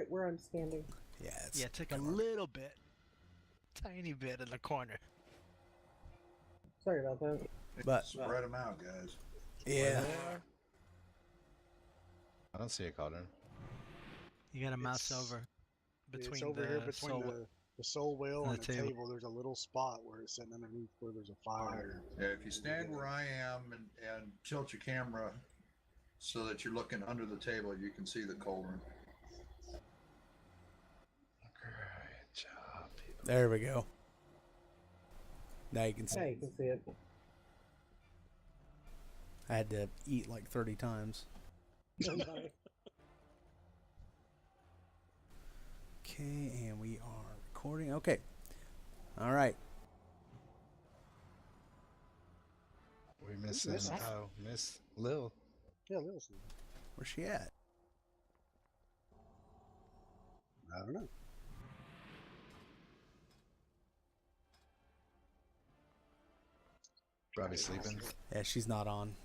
right where I'm standing. Yeah, Yeah, take a little bit. Tiny bit in the corner. Sorry about that. But Spread them out, guys. yeah, I don't see a cauldron. You gotta mouse It's- over between It's over the here between soul- the soul wheel and and the the table. table. There's a little spot where it's sitting underneath where there's a fire. Yeah, if you stand where I am and tilt your camera so that you're looking under the table, you can see the cauldron. Great job, people. there we go. Now you can see. Yeah, you can see it. I had to eat like 30 times. Nobody. Okay, and we are recording. Okay. All right. We missing Miss- Miss Lil. Yeah, listen. Where's she at? I don't know. Probably sleeping. Yeah, she's not on.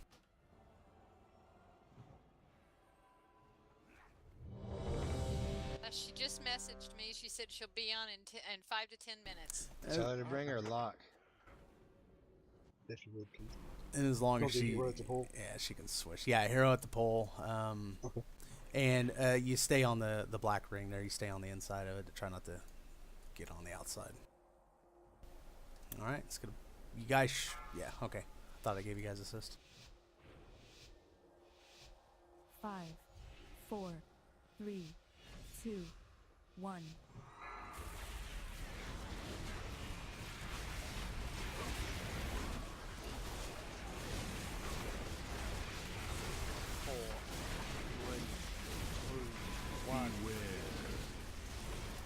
She just messaged me. She said she'll be on in 5 to 10 minutes. Tell her to bring her lock. If you would, please. And as long Don't as give she, hero at the pole. yeah, she can switch. Yeah, hero at the pole. Okay. And you stay on the black ring there. You stay on the inside of it to try not to get on the outside. All right, it's gonna. You guys, yeah, okay. I thought I gave you guys assist. 5, 4, 3, 2, 1.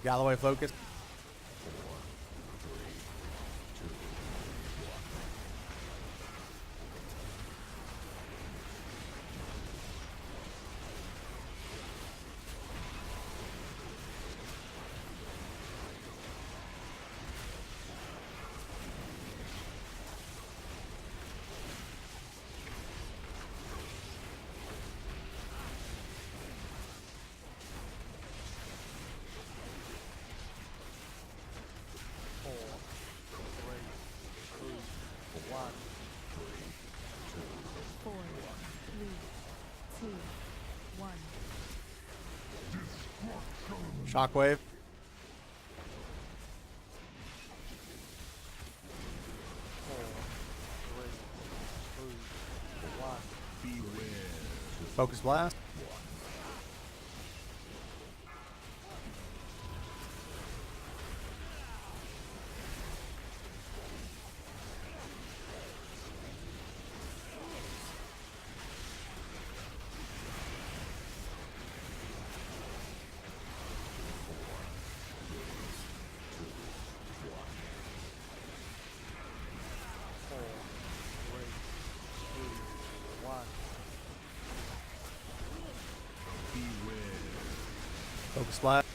Galloway, focus. Four, three, two, one. Shockwave. Focus blast. Focus blast.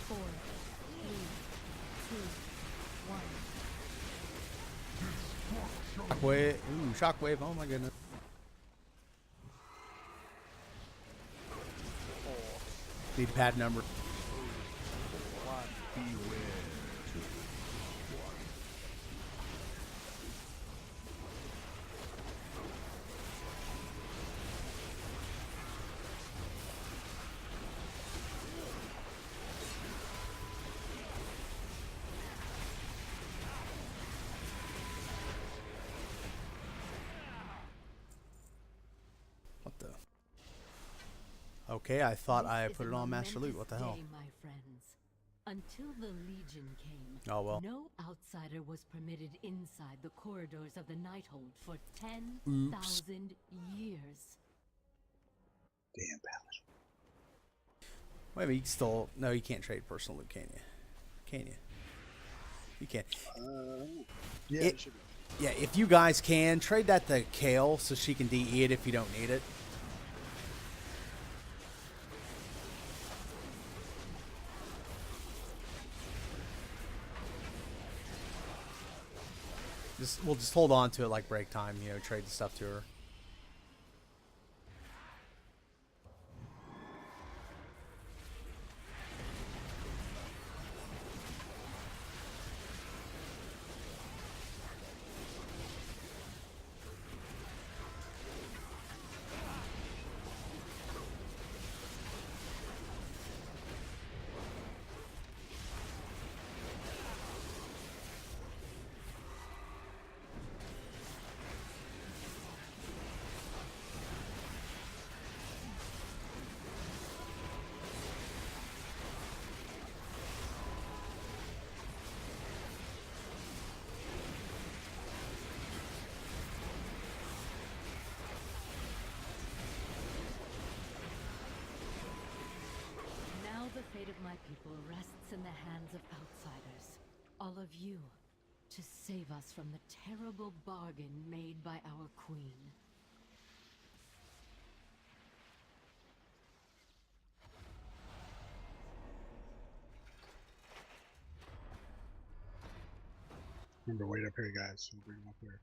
Four, three, two, one. Shockwave. Ooh, shockwave. Oh my goodness. Need pad number. What the? Okay, I thought I This put is it a on Master Loot. What the hell? momentous day, my friends. Until the Legion came, Oh well. no outsider was permitted inside the corridors of the Nighthold for 10,000 years. Damn palace. Wait a minute, you can still no, you can't trade personal loot, can you? Can you? You can't. Yeah, It- it should be. Yeah, if you guys can trade that to Kale so she can DE it if you don't need it. We'll just hold on to it like break time, you know, trade the stuff to her. Now the fate of my people rests in the hands of outsiders. All of you, to save us from the terrible bargain made by our queen. Remember, wait up here, guys. We'll bring them up here.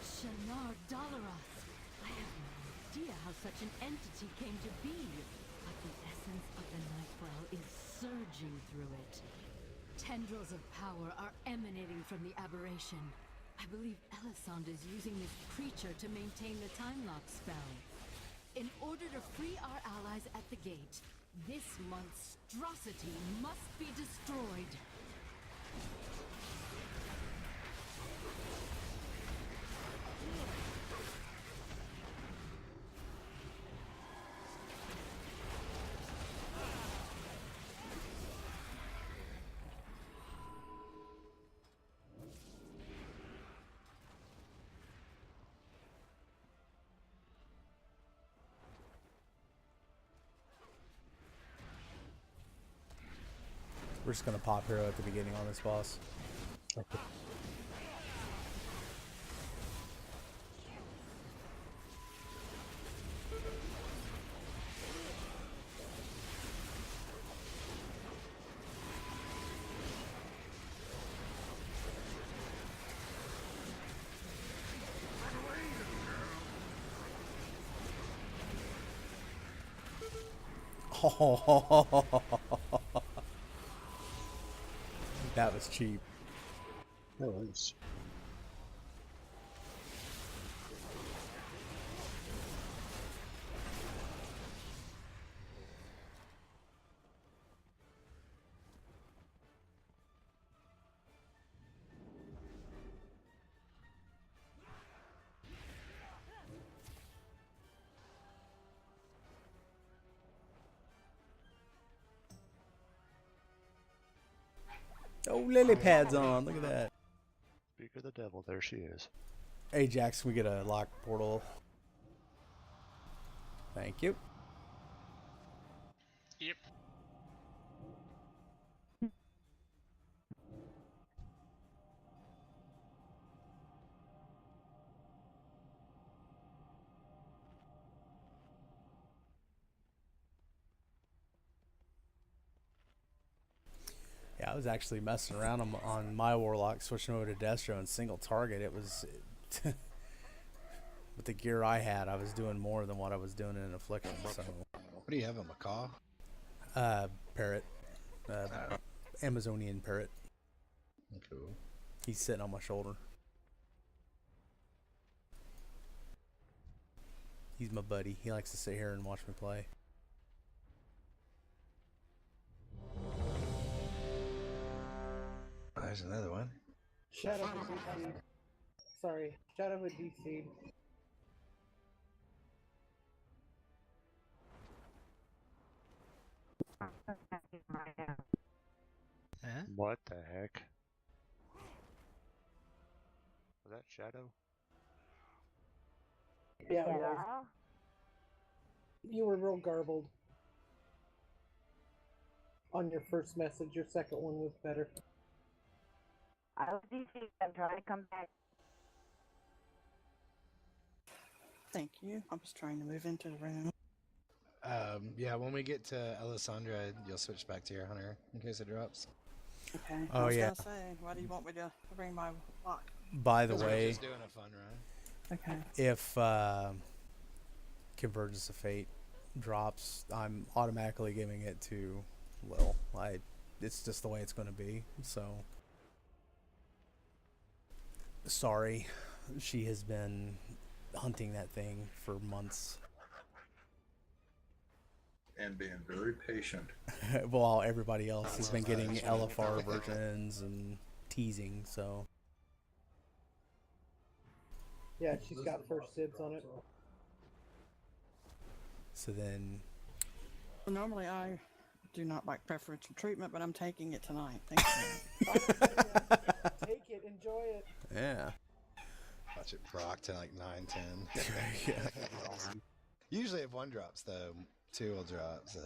Shanar Dalaras! I have no idea how such an entity came to be, but the essence of the Nightwell is surging through it. Tendrils of power are emanating from the aberration. I believe Elisande is using this creature to maintain the time lock spell. In order to free our allies at the gate, this monstrosity must be destroyed. We're just gonna pop hero at the beginning on this boss. Okay. That was cheap. That was. Oh, lily pads on. Look at that. Speak of the devil, there she is. Hey, Jax, can we get a lock portal? Thank you. Yep. Yeah, I was actually messing around on my Warlock, switching over to Destro and single target. It was... with the gear I had, I was doing more than what I was doing in Affliction, so... What do you have, a macaw? Parrot. Amazonian parrot. Cool. He's sitting on my shoulder. He's my buddy. He likes to sit here and watch me play. There's another one. Shadow would DC'd. Sorry, Shadow would DC'd. Huh? What the heck? Was that Shadow? Yeah, it was. You were real garbled on your first message. Your second one was better. I was DC. I'm trying to come back. Thank you. I was trying to move into the room. Yeah, when we get to Alessandra, you'll switch back to your hunter in case it drops. Okay. Oh, I was yeah. gonna say, why do you want me to bring my lock? By the 'Cause we're way, just doing a fun run. Okay. if Convergence of Fate drops, I'm automatically giving it to Lil. It's just the way it's going to be. So, sorry, she has been hunting that thing for months. And being very patient. While everybody else has been getting That's LFR versions and teasing, so. Yeah, she's got first dibs on it. So then, Well, normally I do not like preferential treatment, but I'm taking it tonight. Thank you. Take it, enjoy it. yeah. Watch it proc to like 9, 10. Yeah. Awesome. Usually if one drops, though, 2 will drop, so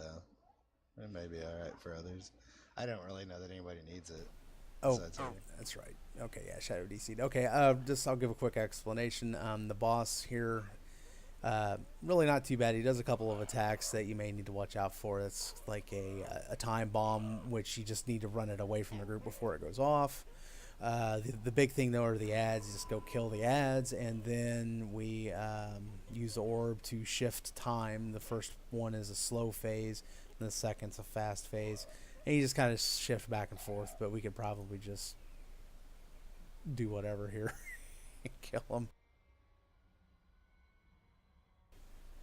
it may be alright for others. I don't really know that anybody needs it. Oh, besides you. that's right. Okay, yeah, Shadow DC'd. Okay, I'll give a quick explanation. The boss here, really not too bad. He does a couple of attacks that you may need to watch out for. It's like a time bomb, which you just need to run it away from the group before it goes off. The big thing, though, are the ads. You just go kill the ads, and then we use the orb to shift time. The first one is a slow phase, and the second's a fast phase. And you just kind of shift back and forth, but we could probably just do whatever here and kill them.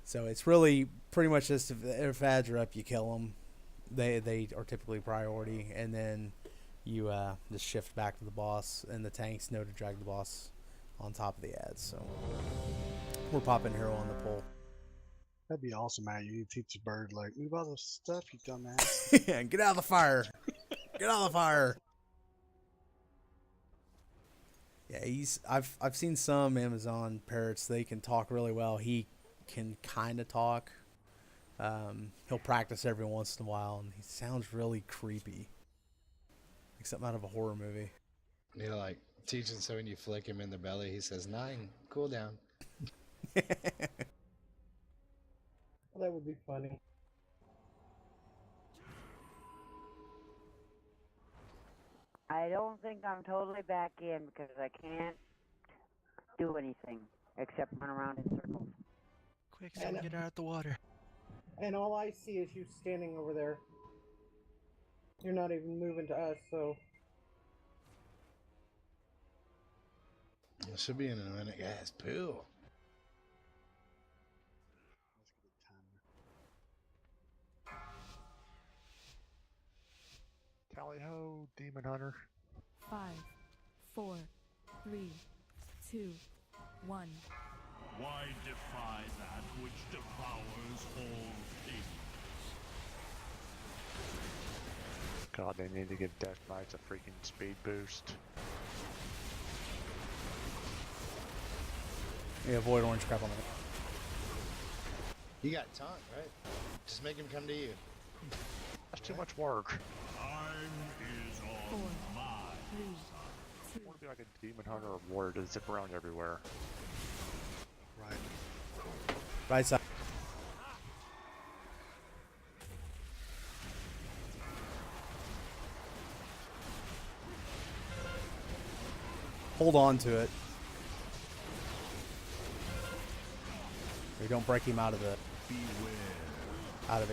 So it's really pretty much just if ads are up, you kill them. They are typically priority, and then you just shift back to the boss, and the tanks know to drag the boss on top of the ads. So we're popping hero on the pole. That'd be awesome, Matt. You need to teach the bird, like, move all the stuff, you dumbass. Yeah, get out of the fire. Get out of the fire. Yeah, I've seen some Amazon parrots. They can talk really well. He can kind of talk. He'll practice every once in a while, and he sounds really creepy, like something out of a horror movie. You know, like teaching so when you flick him in the belly, he says 9, cool down. Well, that would be funny. I don't think I'm totally back in because I can't do anything except run around in circles. Quick, someone get her out the water. And all I see is you standing over there. You're not even moving to us, so. It should be in a minute, guys. Pool. Tally ho, Demon Hunter. 5, 4, 3, 2, 1. Why defy that which devours all things? God, they need to give Death Knights a freaking speed boost. Yeah, avoid orange crap on it. You got taunt, right? Just make him come to you. That's too much work. Time is on 4, my 3, I want to be like a Demon Hunter or Warrior to zip around everywhere. Right. Right side. Hold on to it. Or don't break him out of it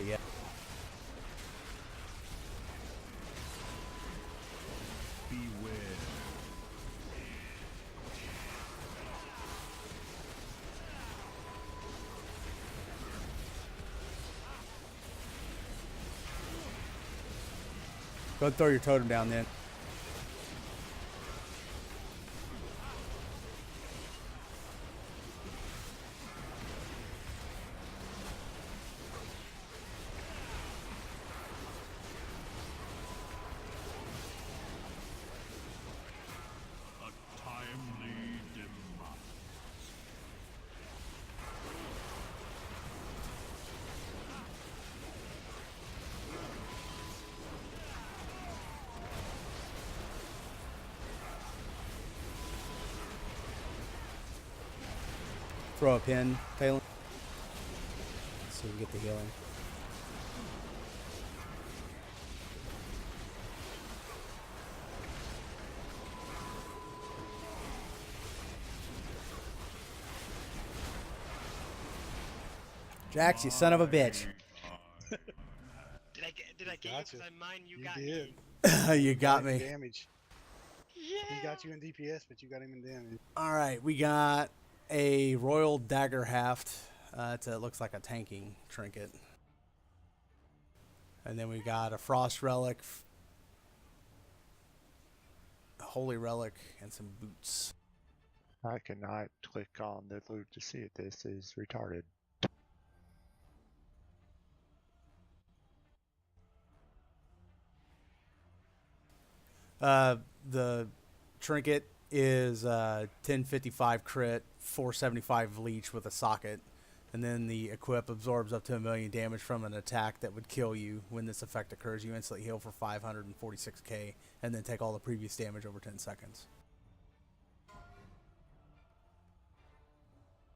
yet. Go throw your totem down then. a timely demise. throw a pin, Talon, so we get the healing. Jax, you son of a bitch. Did I get you? 'Cause I mine you got did. me. You got him in me. damage. Yeah. He got you in DPS, but you got him in damage. All right, we got a Royal Dagger Haft. It looks like a tanking trinket. And then we got a Frost Relic, a Holy Relic, and some boots. I cannot click on the loot to see it. This is retarded. The trinket is 1055 crit, 475 leech with a socket. And then the equip absorbs up to 1,000,000 damage from an attack that would kill you. When this effect occurs, you instantly heal for 546k, and then take all the previous damage over 10 seconds.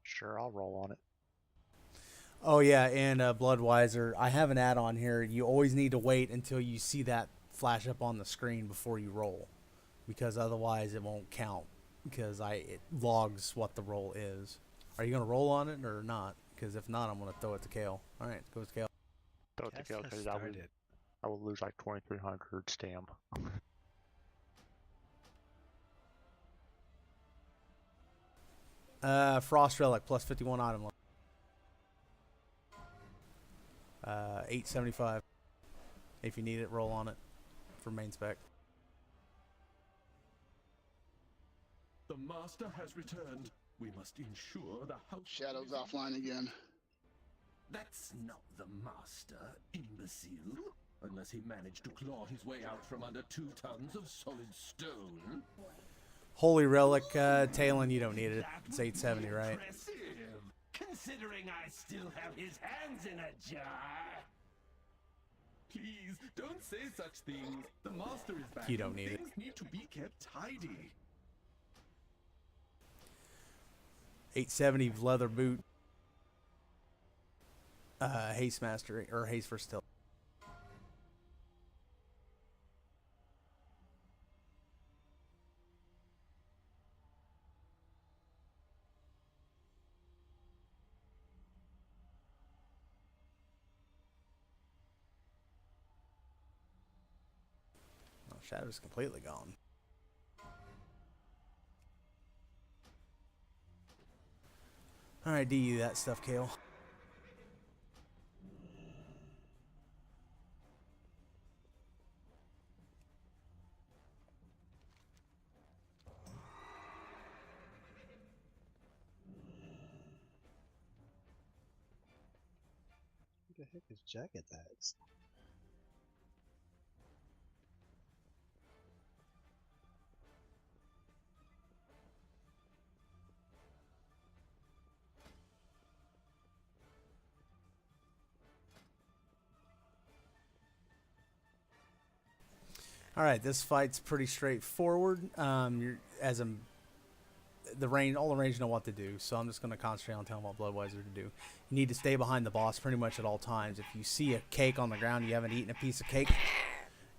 Sure, I'll roll on it. Oh yeah, and Bloodwiser, I have an add-on here. You always need to wait until you see that flash up on the screen before you roll, because otherwise it won't count, because it logs what the roll is. Are you going to roll on it or not? Because if not, I'm going to throw it to Kale. All right, goes Kale. Throw it to Kale because I will lose like 2,300 stam. Frost Relic plus 51 item level. 875. If you need it, roll on it for main spec. The master has returned. We must ensure the house. Shadow's offline again. That's not the master, imbecile. Unless he managed to claw his way out from under 2 tons of solid stone. Holy Relic, Talon, you don't need it. It's 870, right? Impressive, considering I still have his hands in a jar. Please, don't say such things. The master is back. You don't need it. Things need to be kept tidy. 870 leather boot. Haste mastery, or haste versatility. Oh, Shadow's completely gone. Alright, DU that stuff, Kale. Who the heck is Jacket Tags? All right, this fight's pretty straightforward. You're all the range know what to do, so I'm just going to concentrate on telling what Bloodwiser to do. You need to stay behind the boss pretty much at all times. If you see a cake on the ground, you haven't eaten a piece of cake,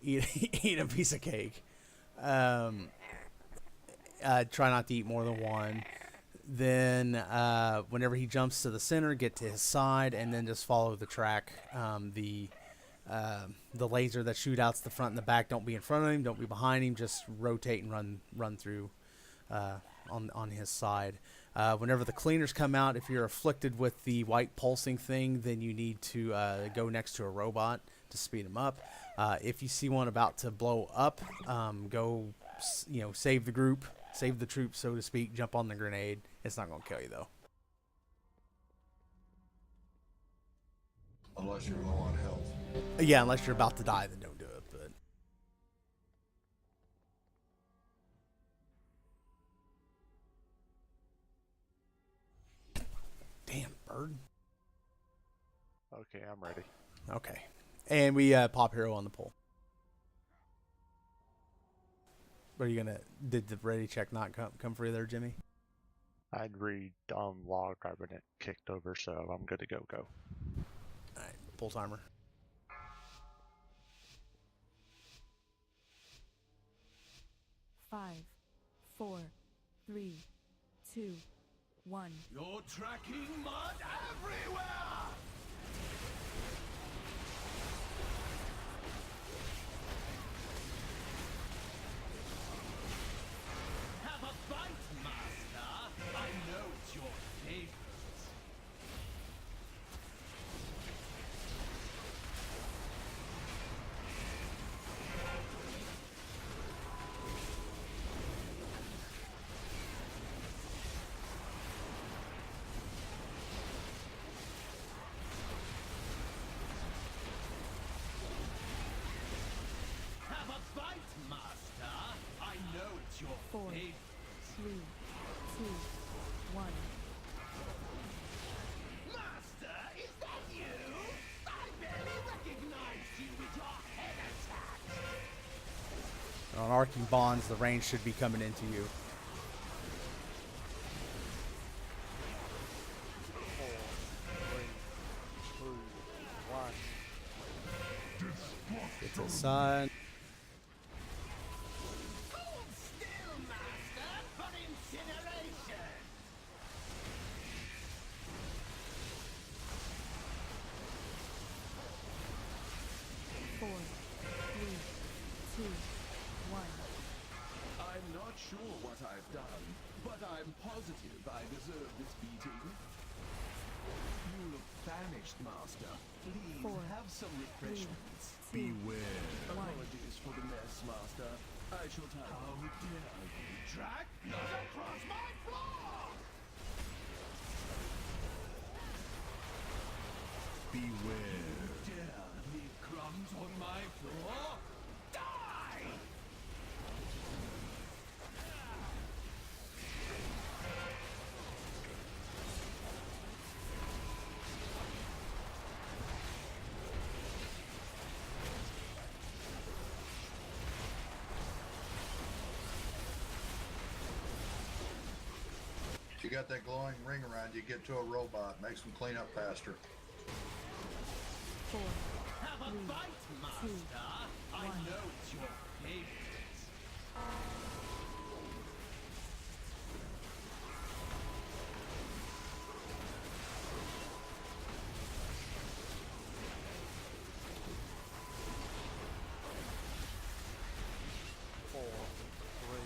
eat a piece of cake. Try not to eat more than one. Then whenever he jumps to the center, get to his side, and then just follow the track. The laser that shoot outs the front and the back, don't be in front of him, don't be behind him, just rotate and run through on his side. Whenever the cleaners come out, if you're afflicted with the white pulsing thing, then you need to go next to a robot to speed him up. If you see one about to blow up, go save the group, save the troops, so to speak, jump on the grenade. It's not going to kill you though. Unless you're low on health. Yeah, unless you're about to die, then don't do it. But damn bird. Okay, I'm ready. Okay, and we pop hero on the pole. What are you gonna? Did the ready check not come for you there, Jimmy? I'd read log I've been kicked over, so I'm good to go. Alright, full timer. Five, 4, 3, 2, 1. You're tracking mud everywhere! Have a bite, Master! I know it's your favorite. Have a bite, Master! I know it's your 4, 3, favorite. 2, 1. Master, is that you? I barely recognized you with your head attack. On arcing bonds, the range should be coming into you. 4, 3, 2, 1. Get to the side. Hold still, Master, for incineration. 4, 3, 2, 1. I'm not sure what I've done, but I'm positive I deserve this beating. You look famished, Master. Please 4, have some refreshments. 2, Beware. 1. Apologies for the mess, Master. I shall tell. How dare you track not across my floor! Beware. You dare leave crumbs on my floor? Die! If you got that glowing ring around you, get to a robot. Makes them clean up faster. 4, Have a 3, bite, 2, Master. I 1. know it's your favorite. Four, 3,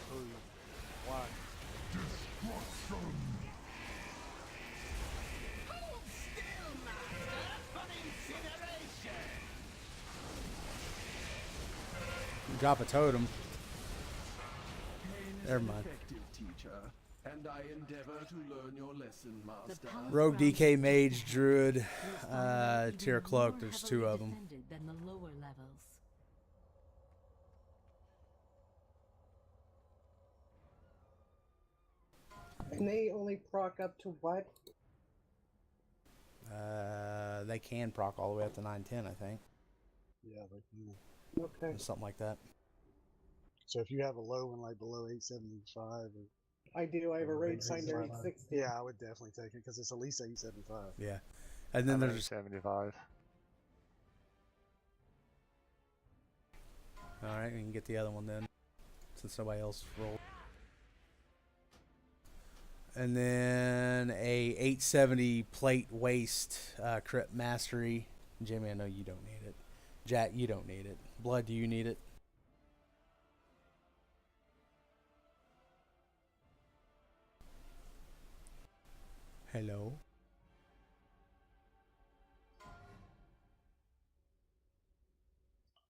2, 1. Hold still, Master, for incineration. Drop a totem. Pain is Never an mind. effective teacher, and I endeavor to learn your lesson, Master. Rogue DK Mage Druid tier cloak. There's 2 of them. Than the lower levels. And they only proc up to what? They can proc all the way up to 910, I think. Yeah, they can. Okay. Or something like that. So if you have a low one like below 875, or I do. I have a or raid sign there 865, 860. yeah, I would definitely take it because it's at least 875. Yeah. And then there's 75. alright, we can get the other one then. Since nobody else rolled. And then a 870 plate waist crit mastery. Jimmy, I know you don't need it. Jack, you don't need it. Blood, do you need it? Hello?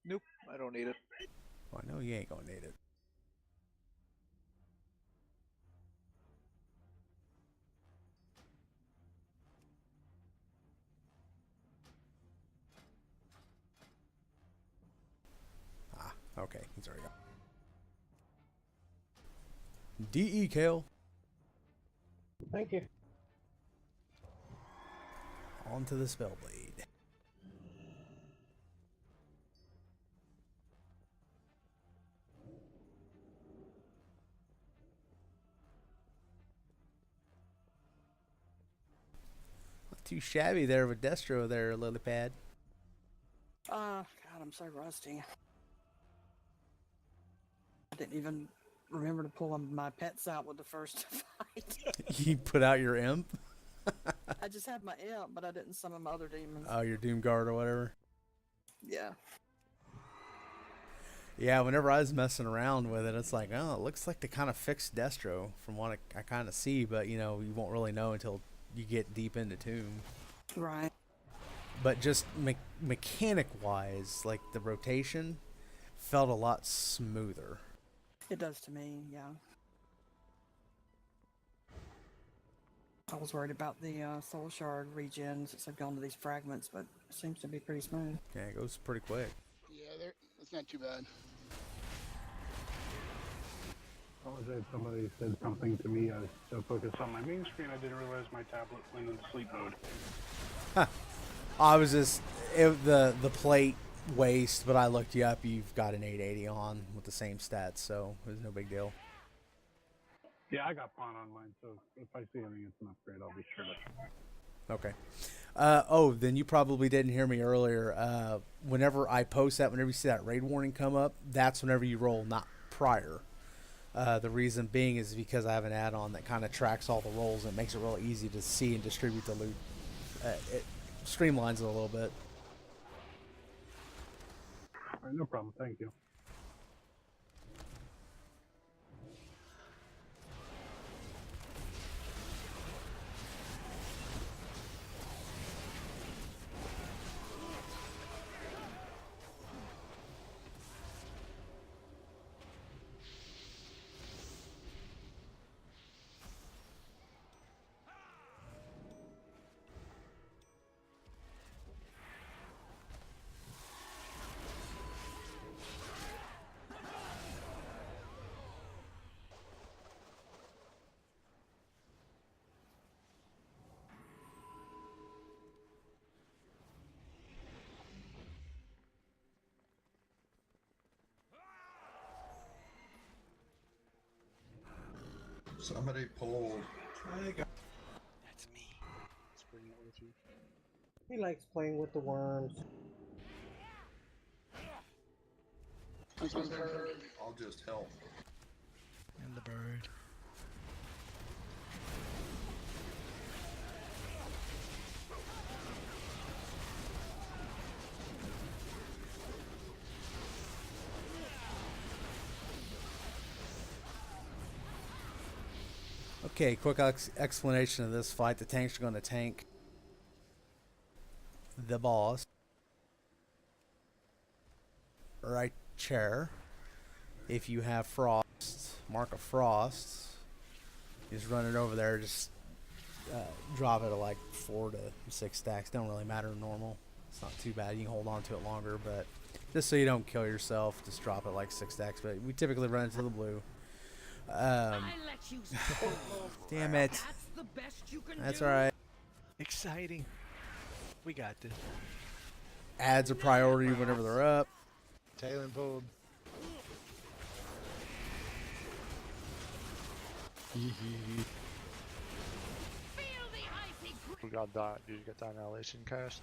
Nope, I don't need it. Well, I know you ain't gonna need it. Ah, okay, he's already gone. DE Kale. Thank you. Onto the Spellblade. too shabby there with Destro there, lily pad. God, I'm so rusty. I didn't even remember to pull my pets out with the first fight. You put out your imp? I just had my imp, but I didn't summon my other demons. Oh, your Doom Guard or whatever? Yeah. Yeah, whenever I was messing around with it, it's like, oh, it looks like they kind of fixed Destro from what I kind of see, but, you know, you won't really know until you get deep into Tomb. Right. But just mechanic-wise, like the rotation felt a lot smoother. It does to me, yeah. I was worried about the soul shard regen since I've gone to these fragments, but it seems to be pretty smooth. Yeah, it goes pretty quick. Yeah, it's not too bad. Apologize, somebody said something to me. I was so focused on my main screen, I didn't realize my tablet went into sleep mode. I was just the plate waste, but I looked you up. You've got an 880 on with the same stats, so it was no big deal. Yeah, I got Pawn online, so if I see anything it's an upgrade, I'll be sure to. Okay. Oh, then you probably didn't hear me earlier. Whenever I post that, whenever you see that raid warning come up, that's whenever you roll, not prior. The reason being is because I have an add-on that kind of tracks all the rolls and makes it real easy to see and distribute the loot. It streamlines it a little bit. All right, no problem. Thank you. Somebody pulled. That's me. Let's bring it with you. He likes playing with the worms. I'll just help. And the bird. Okay, quick explanation of this fight. The tanks are going to tank the boss. Right chair. If you have frost, mark a frost. Just run it over there. Just drop it at like 4 to 6 stacks. Don't really matter normal. It's not too bad. You can hold on to it longer, but just so you don't kill yourself, just drop it like 6 stacks. But we typically run into the blue. Damn it. That's alright. Exciting. We got this. Ads are priority whenever they're up. Talon pulled. We got that. Did you get that annihilation cast?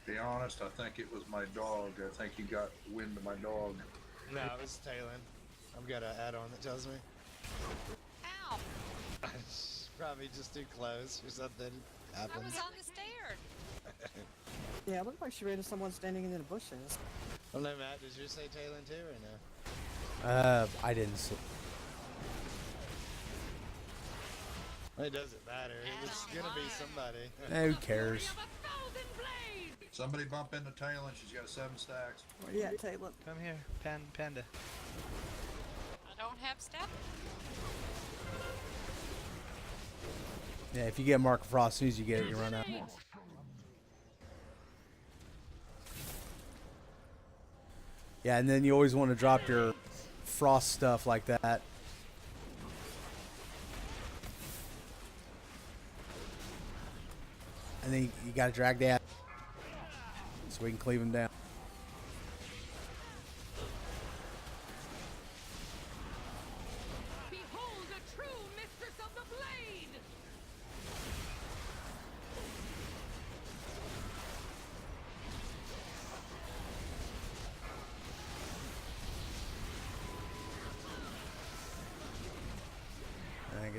Be honest, I think it was my dog. I think you got wind of my dog. No, it was Talon. I've got an add-on that tells me. Ow! Probably just too close or something I happens. was on the stair. Yeah, it looked like she ran into someone standing in the bushes. Well, no, Matt, did you say Talon too or no? I didn't see. It doesn't matter. It was gonna be somebody. Who cares? Somebody bump into Talon. She's got 7 stacks. Where you at, Talon? Come here, Panda. I don't have step. Yeah, if you get Mark of Frost, as soon as you get it, you run out. Yeah, and then you always want to drop your frost stuff like that. And then you got to drag that so we can cleave him down. Behold a true mistress of the blade!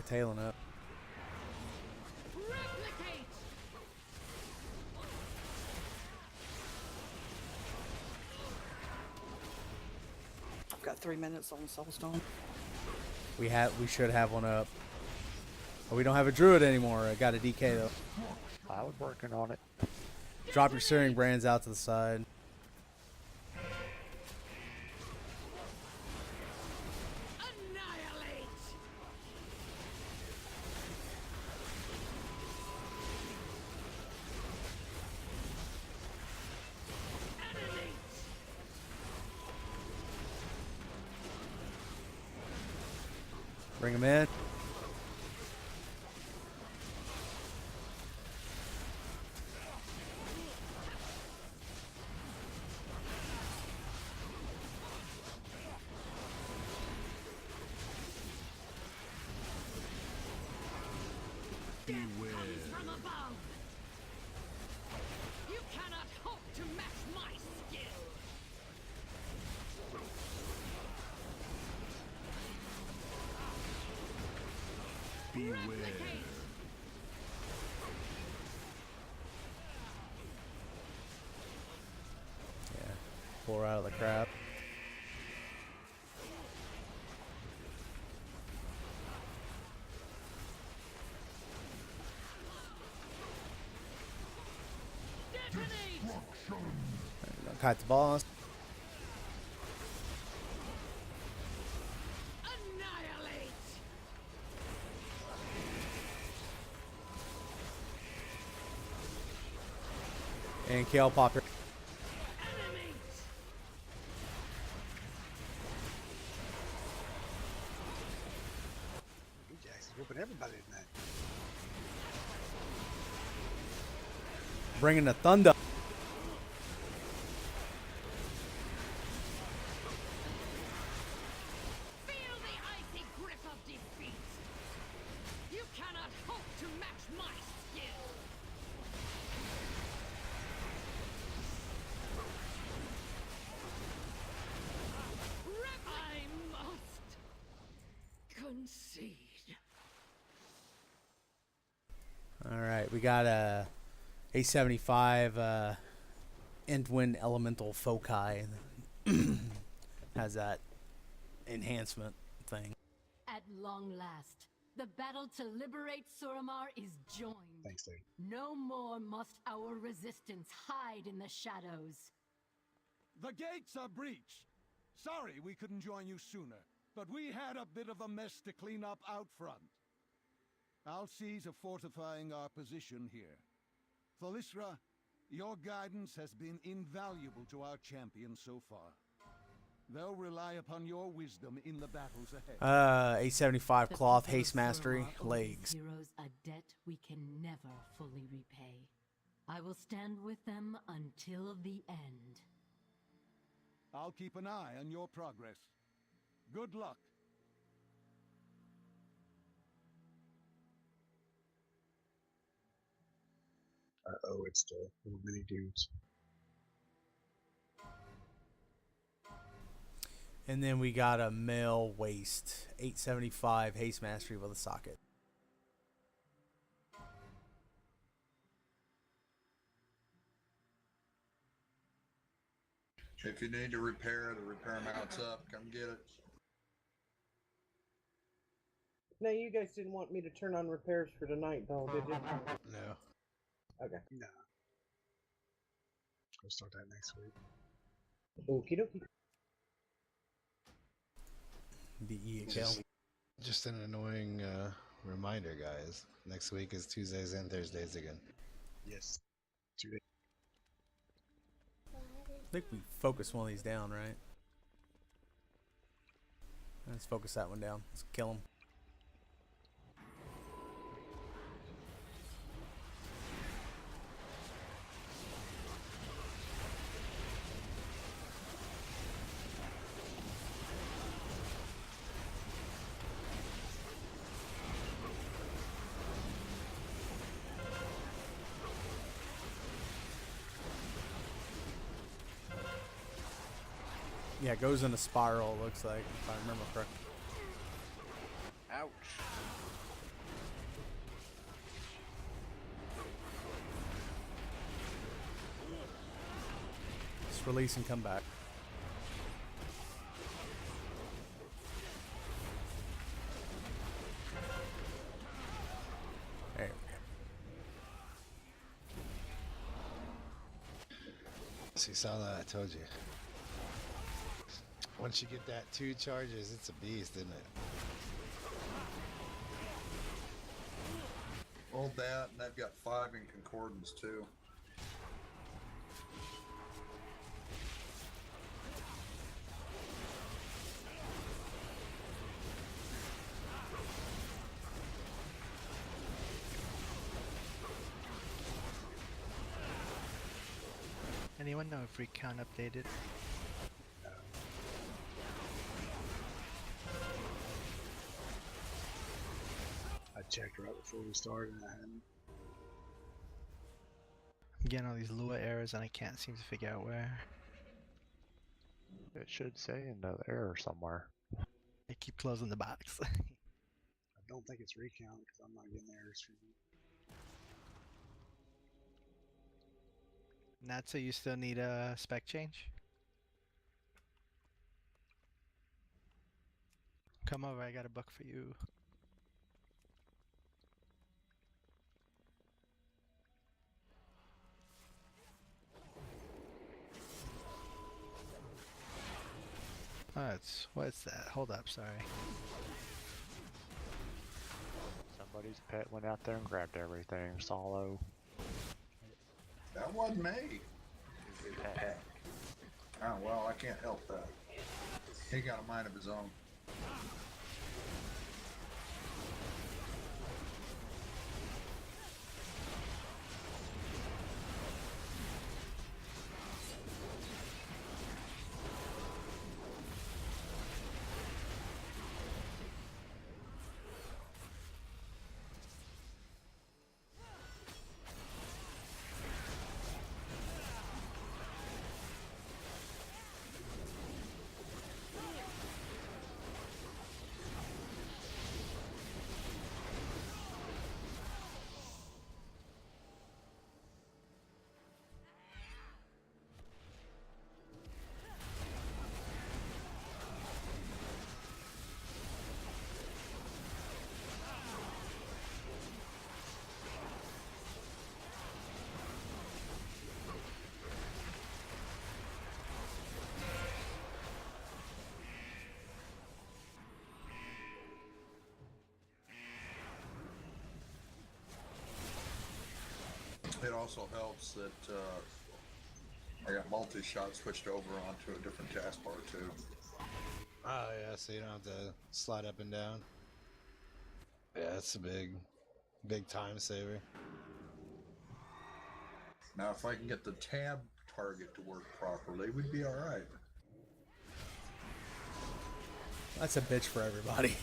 you're tailing up. Replicate! I've got 3 minutes on Soulstone. We should have one up. But we don't have a druid anymore. I got a DK though. I was working on it. Drop your searing brands out to the side. Annihilate! Animate! Bring him in. Comes from above. You cannot hope to match my skill. Replicate. Yeah. Pour out of the crap. Kite the boss. Annihilate! And Kale Popper. Animate! Jackson's whooping everybody tonight. Bringing the thunder. Feel the icy grip of defeat. You cannot hope to match my skill. I must concede. All right, we got a 875 Endwind Elemental Foci. Has that enhancement thing. At long last, the battle to liberate Suramar is joined. Thanks, dude. No more must our resistance hide in the shadows. The gates are breached. Sorry we couldn't join you sooner, but we had a bit of a mess to clean up out front. Alces are fortifying our position here. Thalisra, your guidance has been invaluable to our champions so far. They'll rely upon your wisdom in the battles ahead. 875 The cloth, people of haste mastery, Suramar owe these legs. heroes a debt we can never fully repay. I will stand with them until the end. I'll keep an eye on your progress. Good luck. Oh, it's the little mini dudes. And then we got a male waist, 875 haste mastery with a socket. If you need to repair, the repair mount's up. Come get it. No, you guys didn't want me to turn on repairs for tonight, though, did you? No. Okay. No. We'll start that next week. Okie dokie. DE account. Just an annoying reminder, guys. Next week is Tuesdays and Thursdays again. Yes. 2 days. I think we focus one of these down, right? Let's focus that one down. Let's kill him. Yeah, it goes in a spiral, looks like, if I remember correctly. Ouch. Just release and come back. There we go. So you saw that? I told you. Once you get that 2 charges, it's a beast, isn't it? Hold that, and I've got 5 in concordance too. Anyone know if Recount updated? I checked right before we started and I hadn't. I'm getting all these Lua errors and I can't seem to figure out where. It should say in the error somewhere. They keep closing the box. I don't think it's Recount because I'm not getting errors from you. Not so you still need a spec change? Come over, I got a book for you. What's that? Hold up, sorry. Somebody's pet went out there and grabbed everything. Solo. That wasn't me. Pet. Oh, well, I can't help that. He got a mind of his own. It also helps that I got multi-shot switched over onto a different taskbar too. Oh yeah, so you don't have to slide up and down. Yeah, that's a big time saver. Now if I can get the tab target to work properly, we'd be alright. That's a bitch for everybody.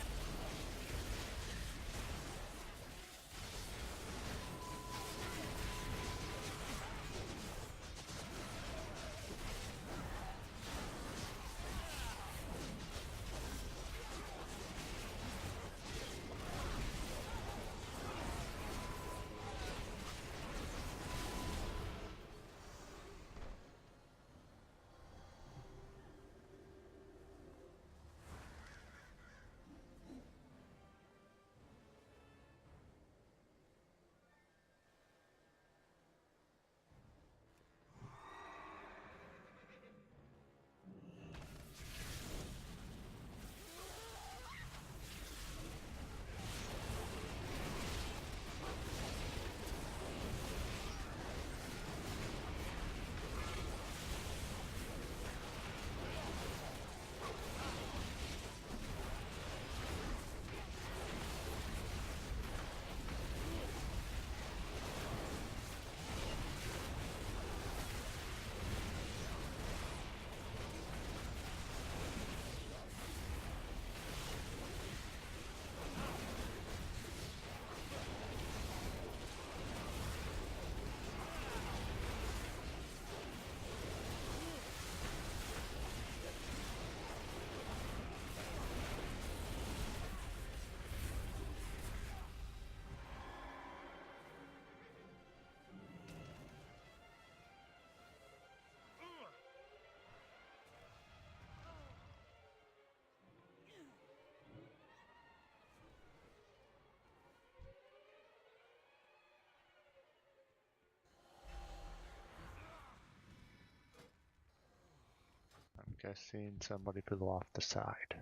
I seen somebody pull off the side.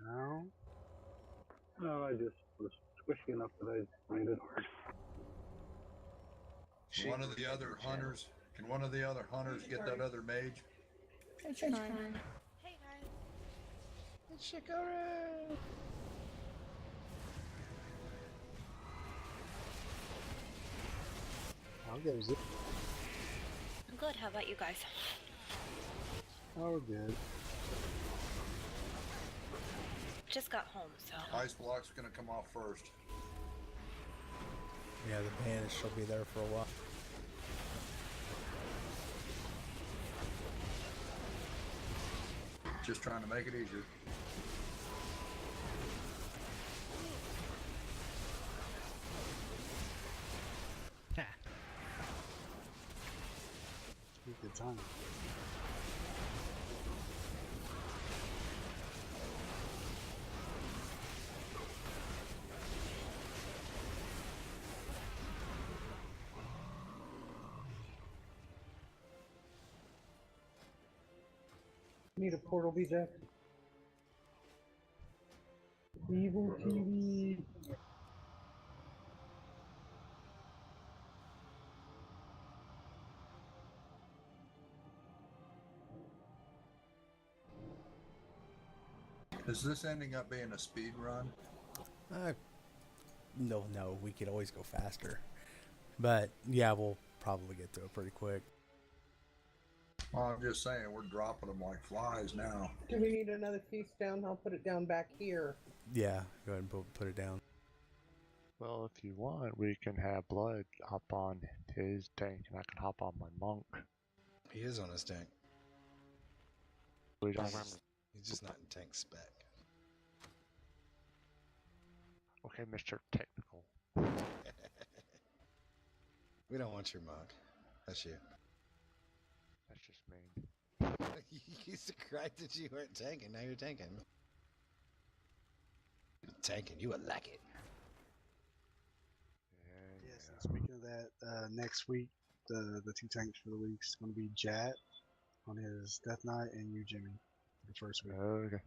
No. No, I just was squishy enough that I made it hard. Can one of the other hunters get that other mage? Hey, Shikara. Hey guys. It's Shikara! I'll go zip. I'm good. How about you guys? Oh, we're good. Just got home, so. Ice block's gonna come off first. Yeah, the banish will be there for a while. Just trying to make it easier. Good time. Need a portal, BJ. Evil TV. Is this ending up being a speed run? No, we could always go faster. But yeah, we'll probably get to it pretty quick. Well, I'm just saying, we're dropping them like flies now. Do we need another feast down? I'll put it down back here. Yeah, go ahead and put it down. Well, if you want, we can have Blood hop on his tank, and I can hop on my monk. He is on his tank. We don't remember. He's just not in tank spec. Okay, Mr. Technical. We don't want your monk. That's you. That's just mean. You used to cry that you weren't tanking, now you're tanking. Tanking, you would like it. Yes, and speaking of that, next week, the two tanks for the week is going to be Jat on his Death Knight and you, Jimmy, the first week. Okay.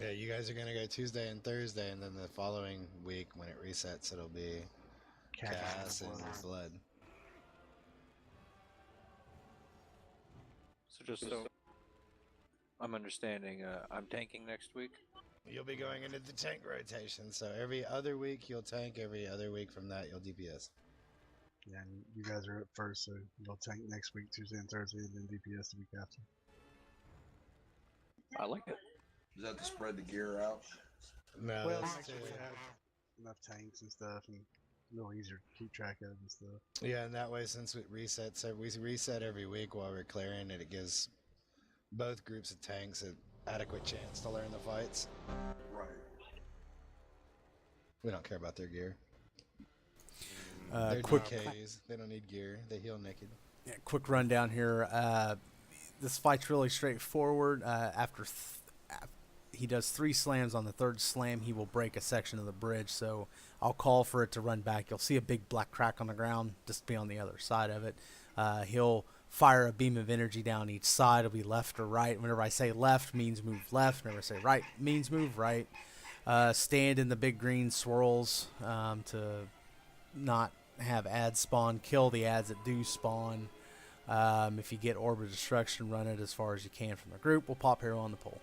Yeah, you guys are going to go Tuesday and Thursday, and then the following week, when it resets, it'll be Cass and Blood. So just so I'm understanding, I'm tanking next week? You'll be going into the tank rotation, so every other week you'll tank, every other week from that you'll DPS. Yeah, and you guys are up first, so you'll tank next week, Tuesday and Thursday, and then DPS the week after. I like it. Is that to spread the gear out? No, Well, that's actually, we have enough tanks and stuff, and a little easier to keep track of and stuff. Yeah, and that way, since it resets, so we reset every week while we're clearing it, it gives both groups of tanks an adequate chance to learn the fights. Right. We don't care about their gear. They're Quick DKs. They don't need gear. They heal naked. Yeah, quick rundown here. This fight's really straightforward. After he does 3 slams, on the 3rd slam, he will break a section of the bridge. So I'll call for it to run back. You'll see a big black crack on the ground. Just be on the other side of it. He'll fire a beam of energy down each side. It'll be left or right. Whenever I say left, means move left. Whenever I say right, means move right. Stand in the big green swirls to not have ads spawn. Kill the ads that do spawn. If you get Orb of Destruction, run it as far as you can from the group. We'll pop hero on the pole.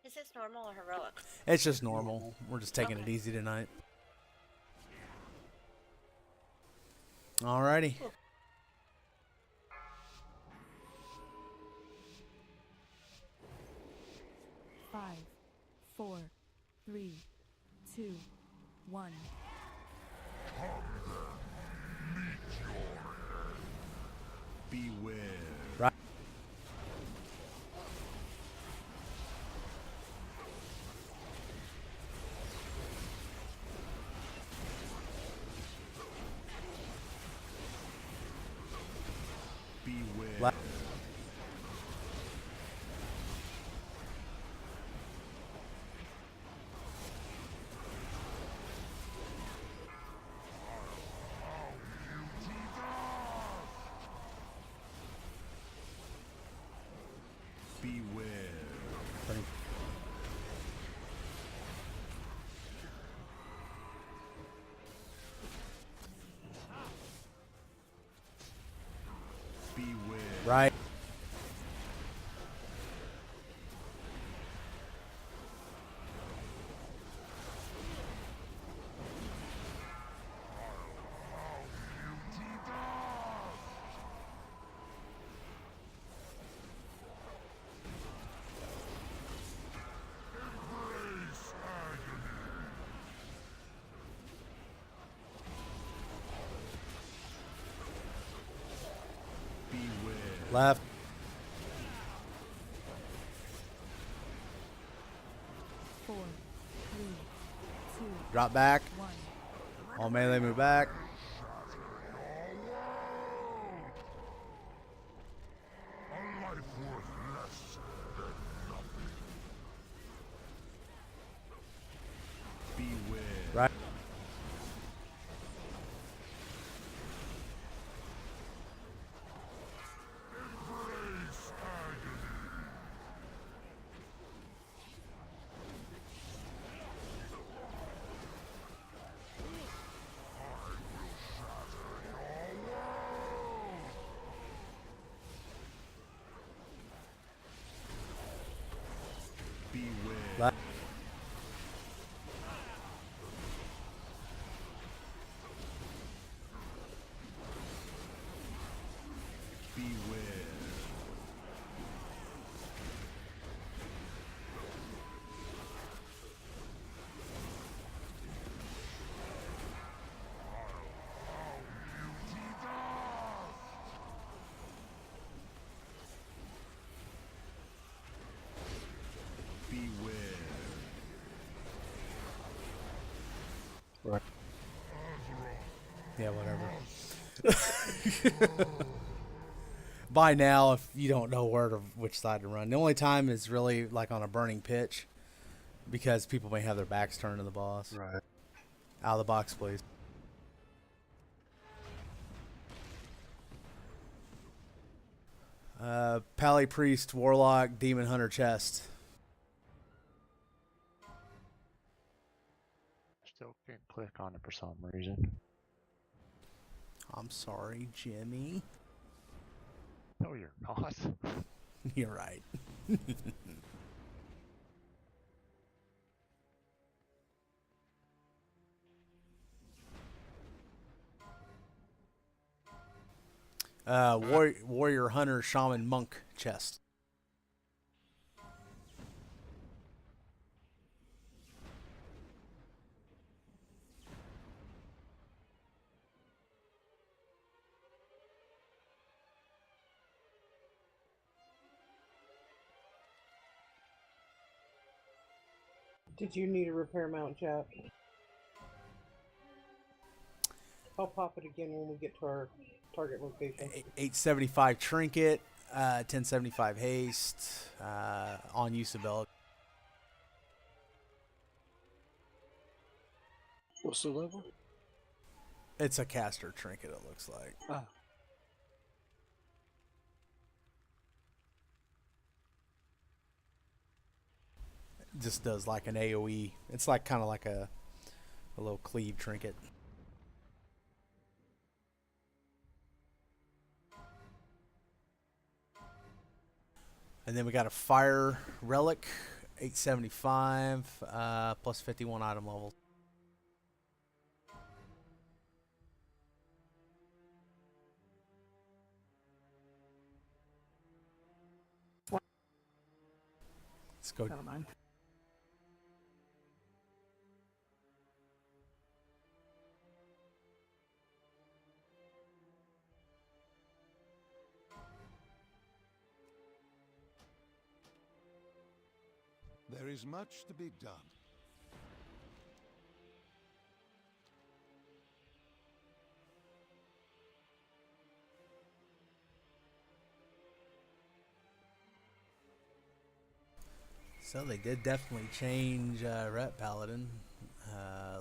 Is this normal or heroic? It's just normal. We're just taking it easy tonight. Alrighty. Cool. Five, 4, 3, 2, 1. Beware. Right. Beware. Right. Left. Four, three, two, Drop back. one. All melee move back. Right. Left. Right. Yeah, whatever. By now, if you don't know which side to run, the only time is really like on a burning pitch, because people may have their backs turned to the boss. Right. Out of the box, please. Pally Priest, Warlock, Demon Hunter chest. Still can't click on it for some reason. I'm sorry, Jimmy. No, you're not. You're right. Warrior, Hunter, Shaman, Monk chest. Did you need a repair mount, chat? I'll pop it again when we get to our target location. 875 trinket, 1075 haste, on usability. What's the level? It's a caster trinket, it looks like. Ah. Just does like an AoE. It's like kind of like a little cleave trinket. And then we got a fire relic, 875, plus 51 item levels. Let's go. Never mind. There is much to be done. So they did definitely change Ret Paladin.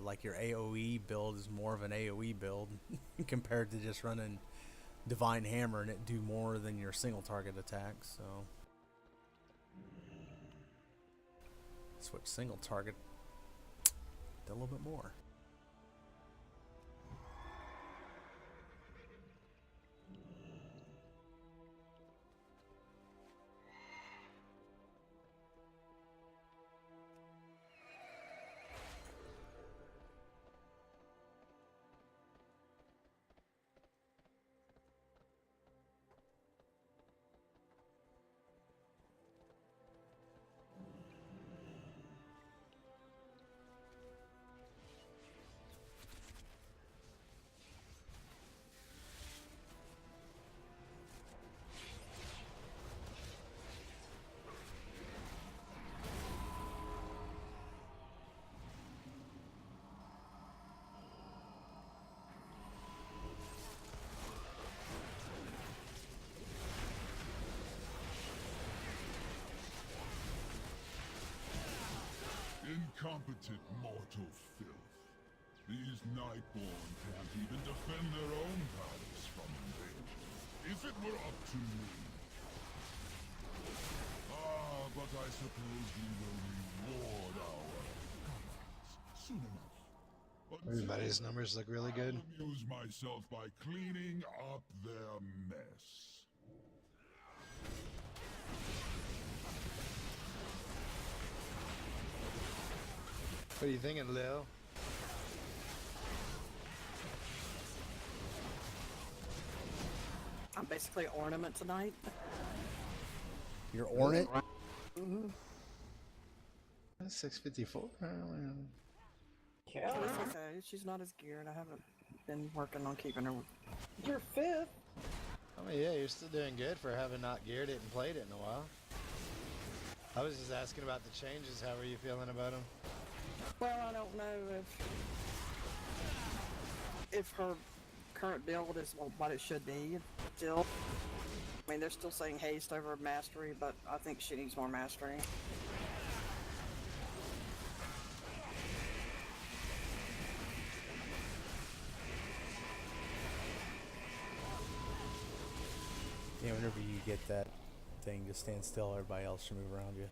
Like your AoE build is more of an AoE build compared to just running Divine Hammer and it do more than your single target attacks. So switch single target, did a little bit more. Incompetent mortal filth. These Nightborn can't even defend their own palace from invasion. If it were up to me. Ah, but I suppose we will reward our comrades soon enough. Everybody's numbers look really good. I'll amuse myself by cleaning up their mess. What are you thinking, Lil? I'm basically an ornament tonight. You're ornament? Mm-hmm. 654. Yeah. Okay, she's not as geared. I haven't been working on keeping her. You're 5th. I mean, yeah, you're still doing good for having not geared it and played it in a while. I was just asking about the changes. How are you feeling about them? Well, I don't know if her current build is what it should be. Still, I mean, they're still saying haste over mastery, but I think she needs more mastery. Yeah, whenever you get that thing, just stand still. Everybody else should move around you.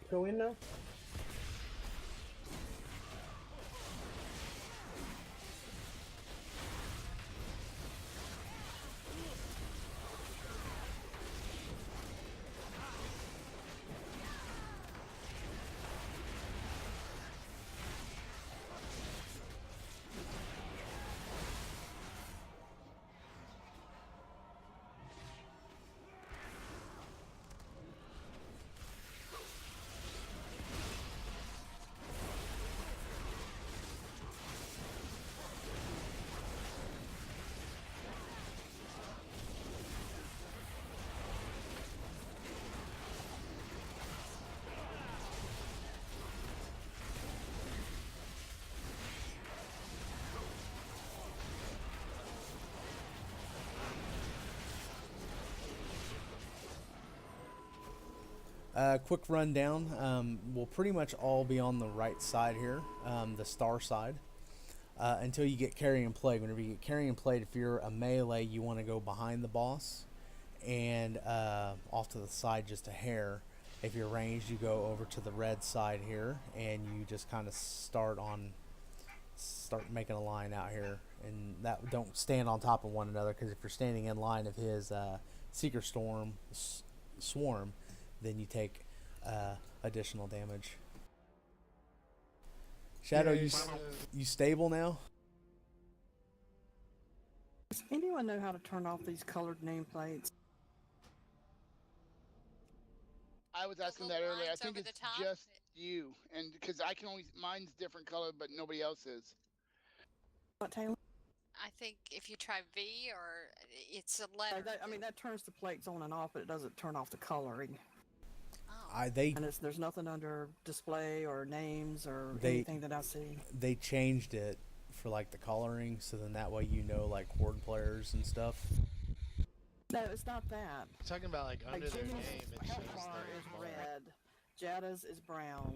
Go in now. Quick rundown. We'll pretty much all be on the right side here, the star side, until you get Carrion Plague. Whenever you get Carrion Plague, if you're a melee, you want to go behind the boss and off to the side just a hair. If you're ranged, you go over to the red side here, and you just kind of start making a line out here, and that don't stand on top of one another, because if you're standing in line of his Seeker Swarm, then you take additional damage. Shadow, you stable now? Does anyone know how to turn off these colored nameplates? I was asking that earlier. I think it's just you, and because I can only mine's different color, but nobody else is. What, Taylor? I think if you try V or it's a letter. That turns the plates on and off, but it doesn't turn off the coloring. Oh. And there's nothing under display or names or anything that I see. They changed it for like the coloring, so then that way you know like horde players and stuff. No, it's not that. I'm talking about like under their Jimmy's name, it health changes bar their is color. red. Jada's is brown.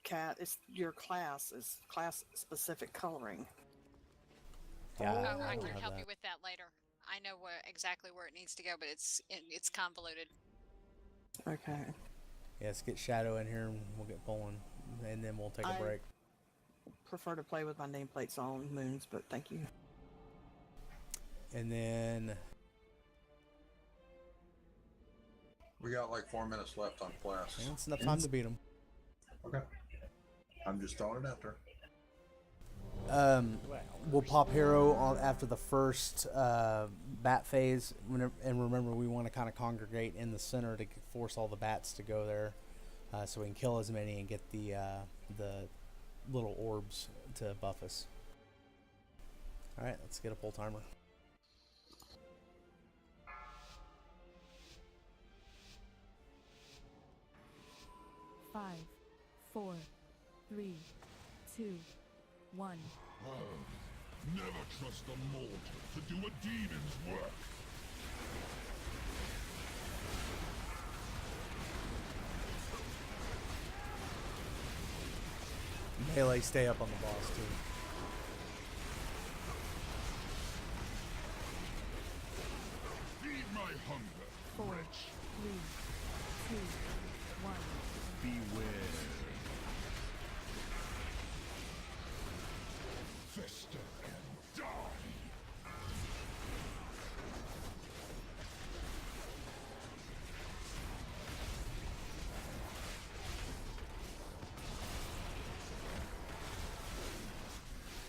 Cat is your class specific coloring. Yeah, Oh, I don't can have help that. you with that later. I know exactly where it needs to go, but it's convoluted. Okay. Yeah, let's get Shadow in here and we'll get pulling, and then we'll take a break. Prefer to play with my nameplates on moons, but thank you. And then We got like 4 minutes left on class. that's enough time to beat them. Okay. I'm just throwing it out there. We'll pop hero on after the first bat phase, and remember we want to kind of congregate in the center to force all the bats to go there, so we can kill as many and get the little orbs to buff us. All right, let's get a pull timer. Five, 4, 3, 2, 1. Never trust a mortal to do a demon's work. Melee, stay up on the boss too. Feed my hunger. 4, 3, 2, 1. Beware. Fester and die.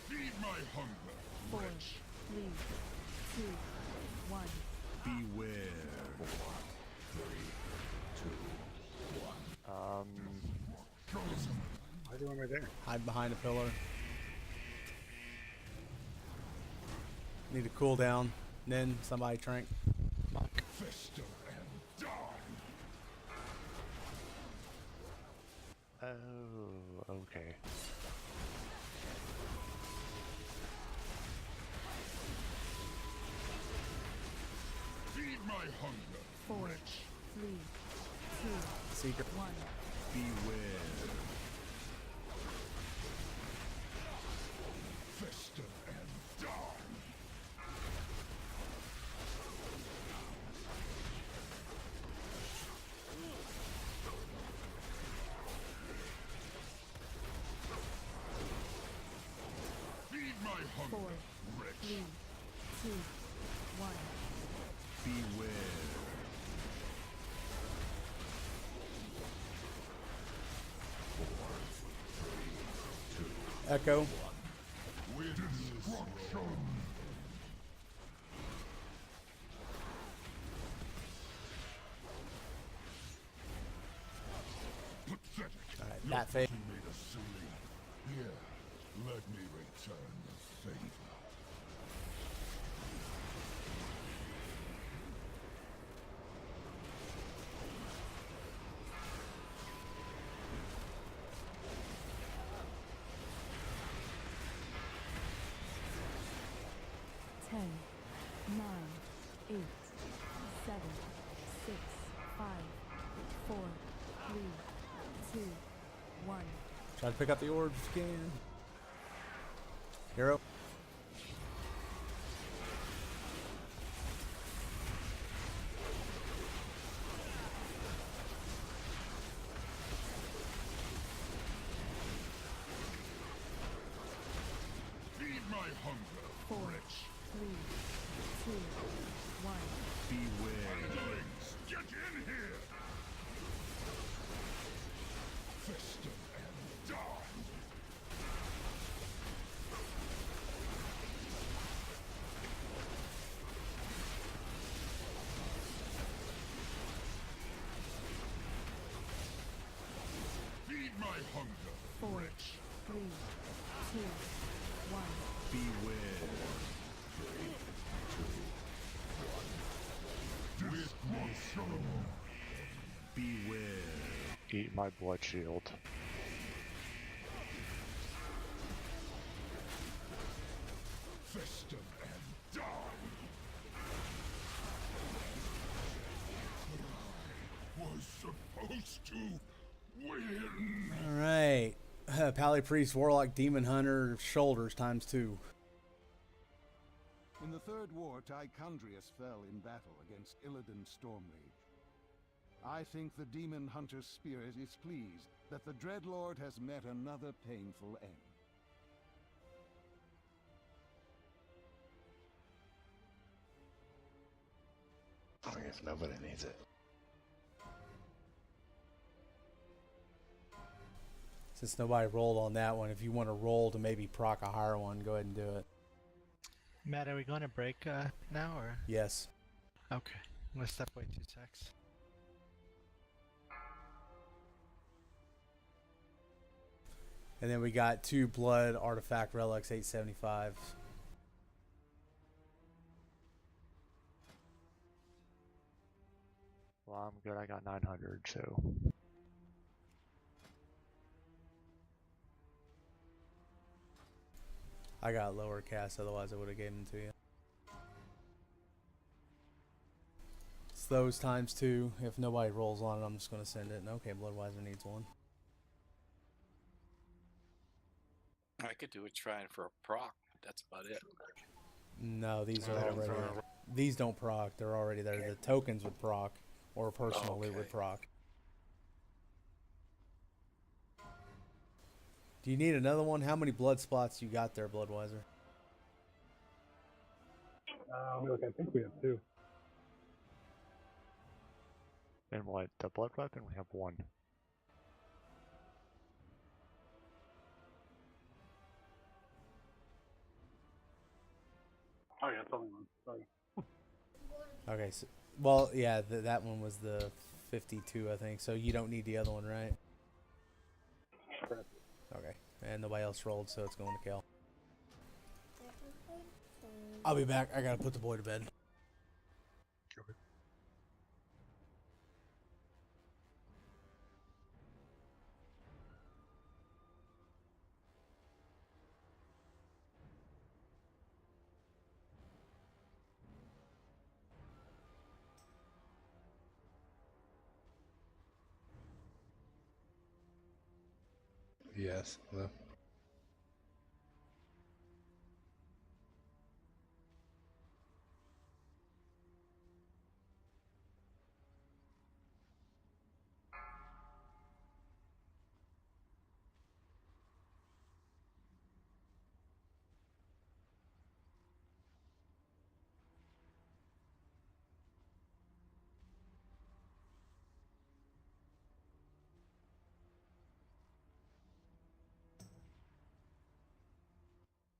Feed my hunger. 4, 3, 2, 1. Beware. 4, 3, 2, 1. Why are you doing right there? Hide behind a pillar. Need to cool down. Then somebody trank. Fester and die. Oh, okay. Feed my hunger. 4, 3, 2, Secret. 1. Beware. Fester and die. Feed my hunger. 4, 3, 2, 1. Beware. Echo. With destruction. Pathetic. Alright, Your that fake. You made us silly. Here, let me return the favor. Ten, 9, 8, 7, 6, 5, 4, 3, 2, 1. Try to pick up the orbs if you can. Hero. Feed my hunger. 4, 3, 2, 1. Beware. Underlings, get in here. Fester and die. Feed my hunger. 4, 3, 2, 1. Beware. Destruction. Beware. Eat my blood shield. Fester and die. I was supposed to win. Alright. Pally Priest, Warlock, Demon Hunter, Shoulders times 2. In the Third War, Tychondrius fell in battle against Illidan's Stormrage. I think the Demon Hunter's spirit is pleased that the Dreadlord has met another painful end. I guess nobody needs it. Since nobody rolled on that one, if you want to roll to maybe proc a higher one, go ahead and do it. Matt, are we going to break now or? Yes. Okay. I'm gonna step away 2 secs. And then we got 2 blood artifact relics, 875. Well, I'm good. I got 900, so. I got lower cast, otherwise I would have gave them to you. It's those times 2. If nobody rolls on it, I'm just going to send it. And okay, Bloodwiser needs one. could do a trying for a proc. That's about it. No, these are They don't already. proc. These don't proc. They're already there. The tokens would proc, or personal loot would Okay. proc. Do you need another one? How many blood spots you got there, Bloodwiser? Look, I think we have 2. And what? The blood weapon? We have 1. Oh yeah, it's only 1. Sorry. Okay, so, well, yeah, that one was the 52, I think. So you don't need the other one, right? Correct. Okay, and nobody else rolled, so it's going to Cal. I'll be back. I gotta put the boy to bed. Okay. Yes. Hello.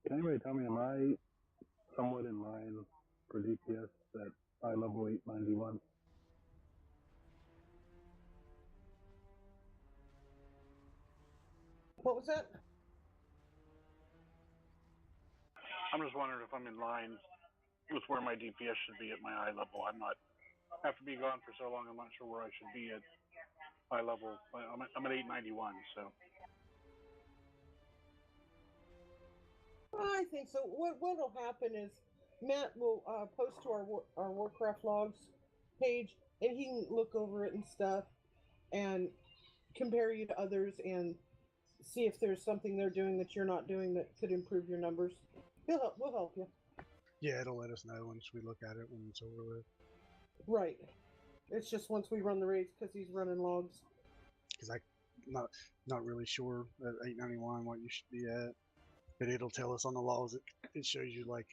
Can anybody tell me, am I somewhat in line for DPS at eye level 891? What was that? I'm just wondering if I'm in line with where my DPS should be at my eye level. I'm not, after being gone for so long, I'm not sure where I should be at eye level. I'm at 891, so. I think so. What'll happen is Matt will post to our Warcraft logs page, and he can look over it and stuff, and compare you to others, and see if there's something they're doing that you're not doing that could improve your numbers. We'll help you. Yeah, it'll let us know once we look at it when it's over with. Right. It's just once we run the raids, because he's running logs. Because I'm not really sure at 891 what you should be at, but it'll tell us on the logs. It shows you like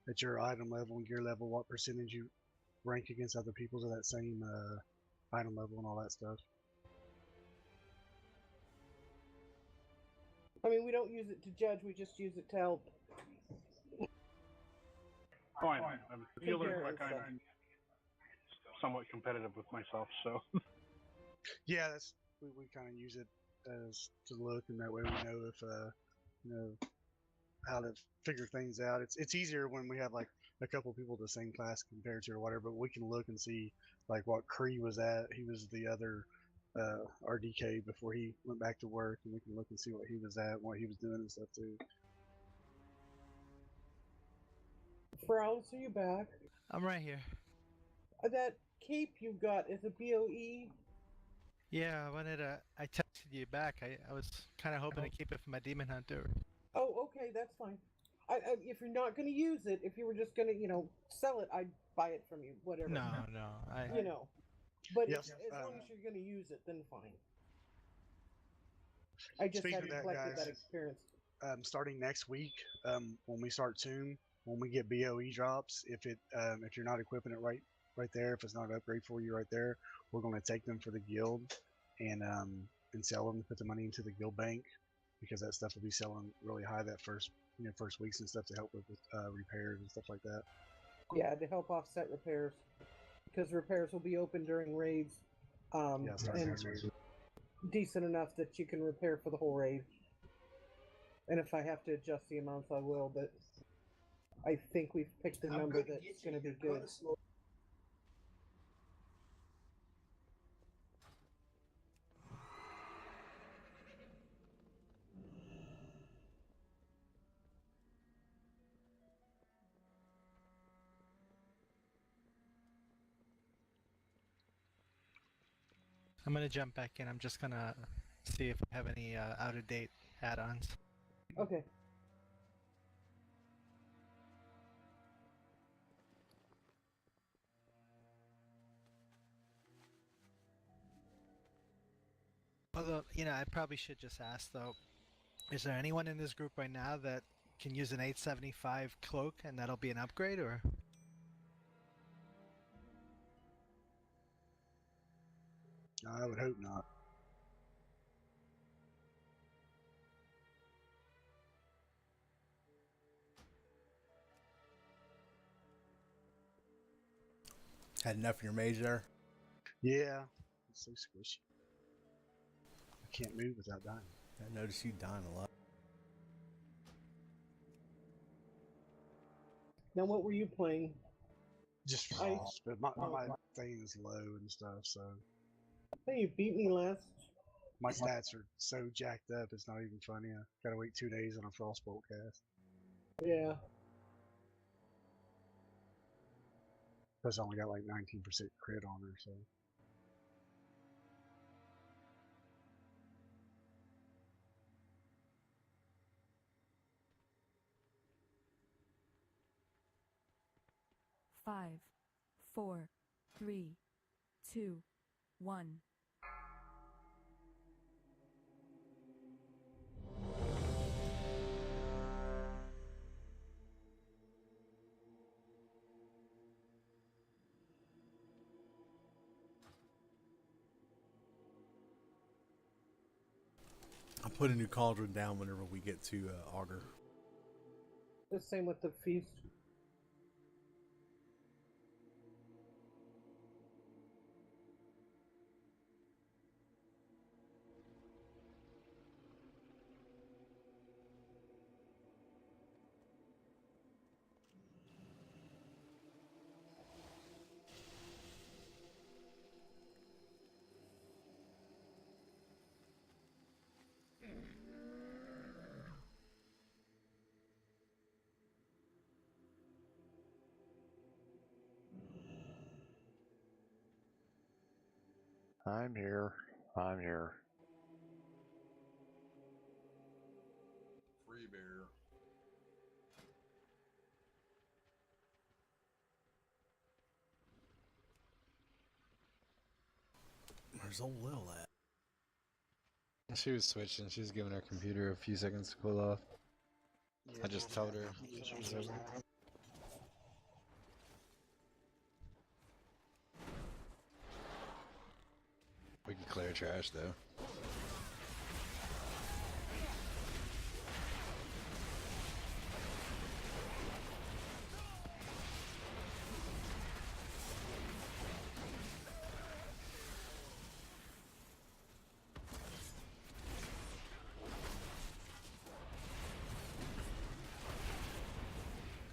at your item level and gear level what percentage you rank against other people's of that same item level and all that stuff. I mean, we don't use it to judge, we just use it to help. Oh, I know. I'm feeling like I'm somewhat competitive with myself, so. Yeah, we kind of use it as to look, and that way we know if how to figure things out. It's easier when we have like a couple people the same class compared to or whatever, but we can look and see like what Cree was at. He was the other RDK before he went back to work, and we can look and see what he was at, what he was doing and stuff too. Frowns, are you back? I'm right here. That cape you got is a BOE. Yeah, I texted you back. I was kind of hoping to keep it for my Demon Hunter. Oh, okay, that's fine. If you're not going to use it, if you were just going to, sell it, I'd buy it from you, whatever. No. But Yes, as long as you're going to use it, then fine. I just hadn't collected that experience. Starting next week, when we start Tomb, when we get BOE drops, if you're not equipping it right there, if it's not an upgrade for you right there, we're going to take them for the guild and sell them, put the money into the guild bank, because that stuff will be selling really high that first weeks and stuff to help with repairs and stuff like that. Yeah, to help offset repairs, because repairs will be open during raids, and decent enough that you can repair for the whole raid. And if I have to adjust the amounts, I will, but I think we've picked a number that's going to be good. I'm gonna jump back in. I'm just gonna see if I have any out-of-date add-ons. Okay. Although, I probably should just ask though, is there anyone in this group right now that can use an 875 cloak and that'll be an upgrade, or? I would hope not. Had enough of your mage there? Yeah, it's so squishy. I can't move without dying. I noticed you dying a lot. Now, what were you playing? Just frost, but my thing is low and stuff, so. Hey, you beat me last. My stats are so jacked up, it's not even funny. I gotta wait 2 days on a frostbolt cast. Yeah. Plus, I only got like 19% crit on her, so. Five, 4, 3, 2, 1. I'll put a new cauldron down whenever we get to Augur. The same with the feast. I'm here. I'm here. Free beer. Where's old Lil at? She was switching. She was giving her computer a few seconds to cool off. I just told her. We can clear trash though.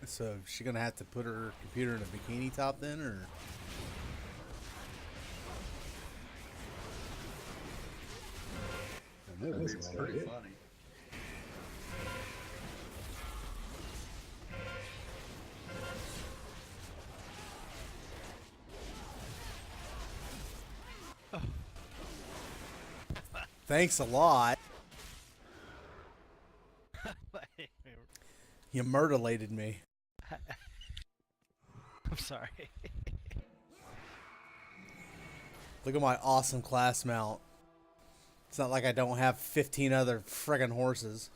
So is she gonna have to put her computer in a bikini top then, or? That'd be pretty funny. Thanks a lot. You murderlated me. I'm sorry. Look at my awesome class mount. It's not like I don't have 15 other friggin' horses.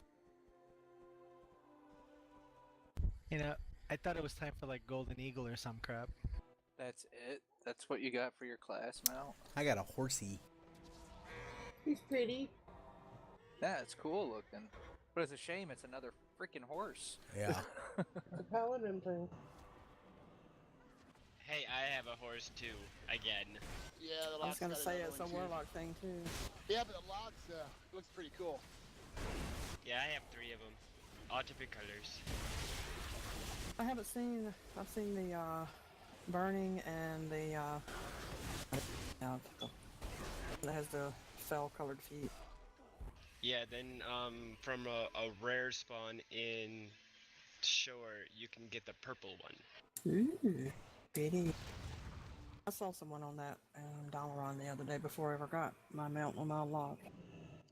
I thought it was time for like Golden Eagle or some crap. That's it? That's what you got for your class mount? I got a horsey. He's pretty. Yeah, it's cool looking. But it's a shame it's another freaking horse. Yeah. It's a paladin thing. Hey, I have a horse too, again. Yeah, the I was lock's gonna got say another it's a one, too. warlock thing too. Yeah, but the lock's looks pretty cool. Yeah, I have 3 of them. All different colors. I haven't seen. I've seen the burning and the that has the fell-colored feet. Yeah, then from a rare spawn in Shore, you can get the purple one. Ooh, pretty. I saw someone on that Dalaran the other day before I ever got my mount on my lock.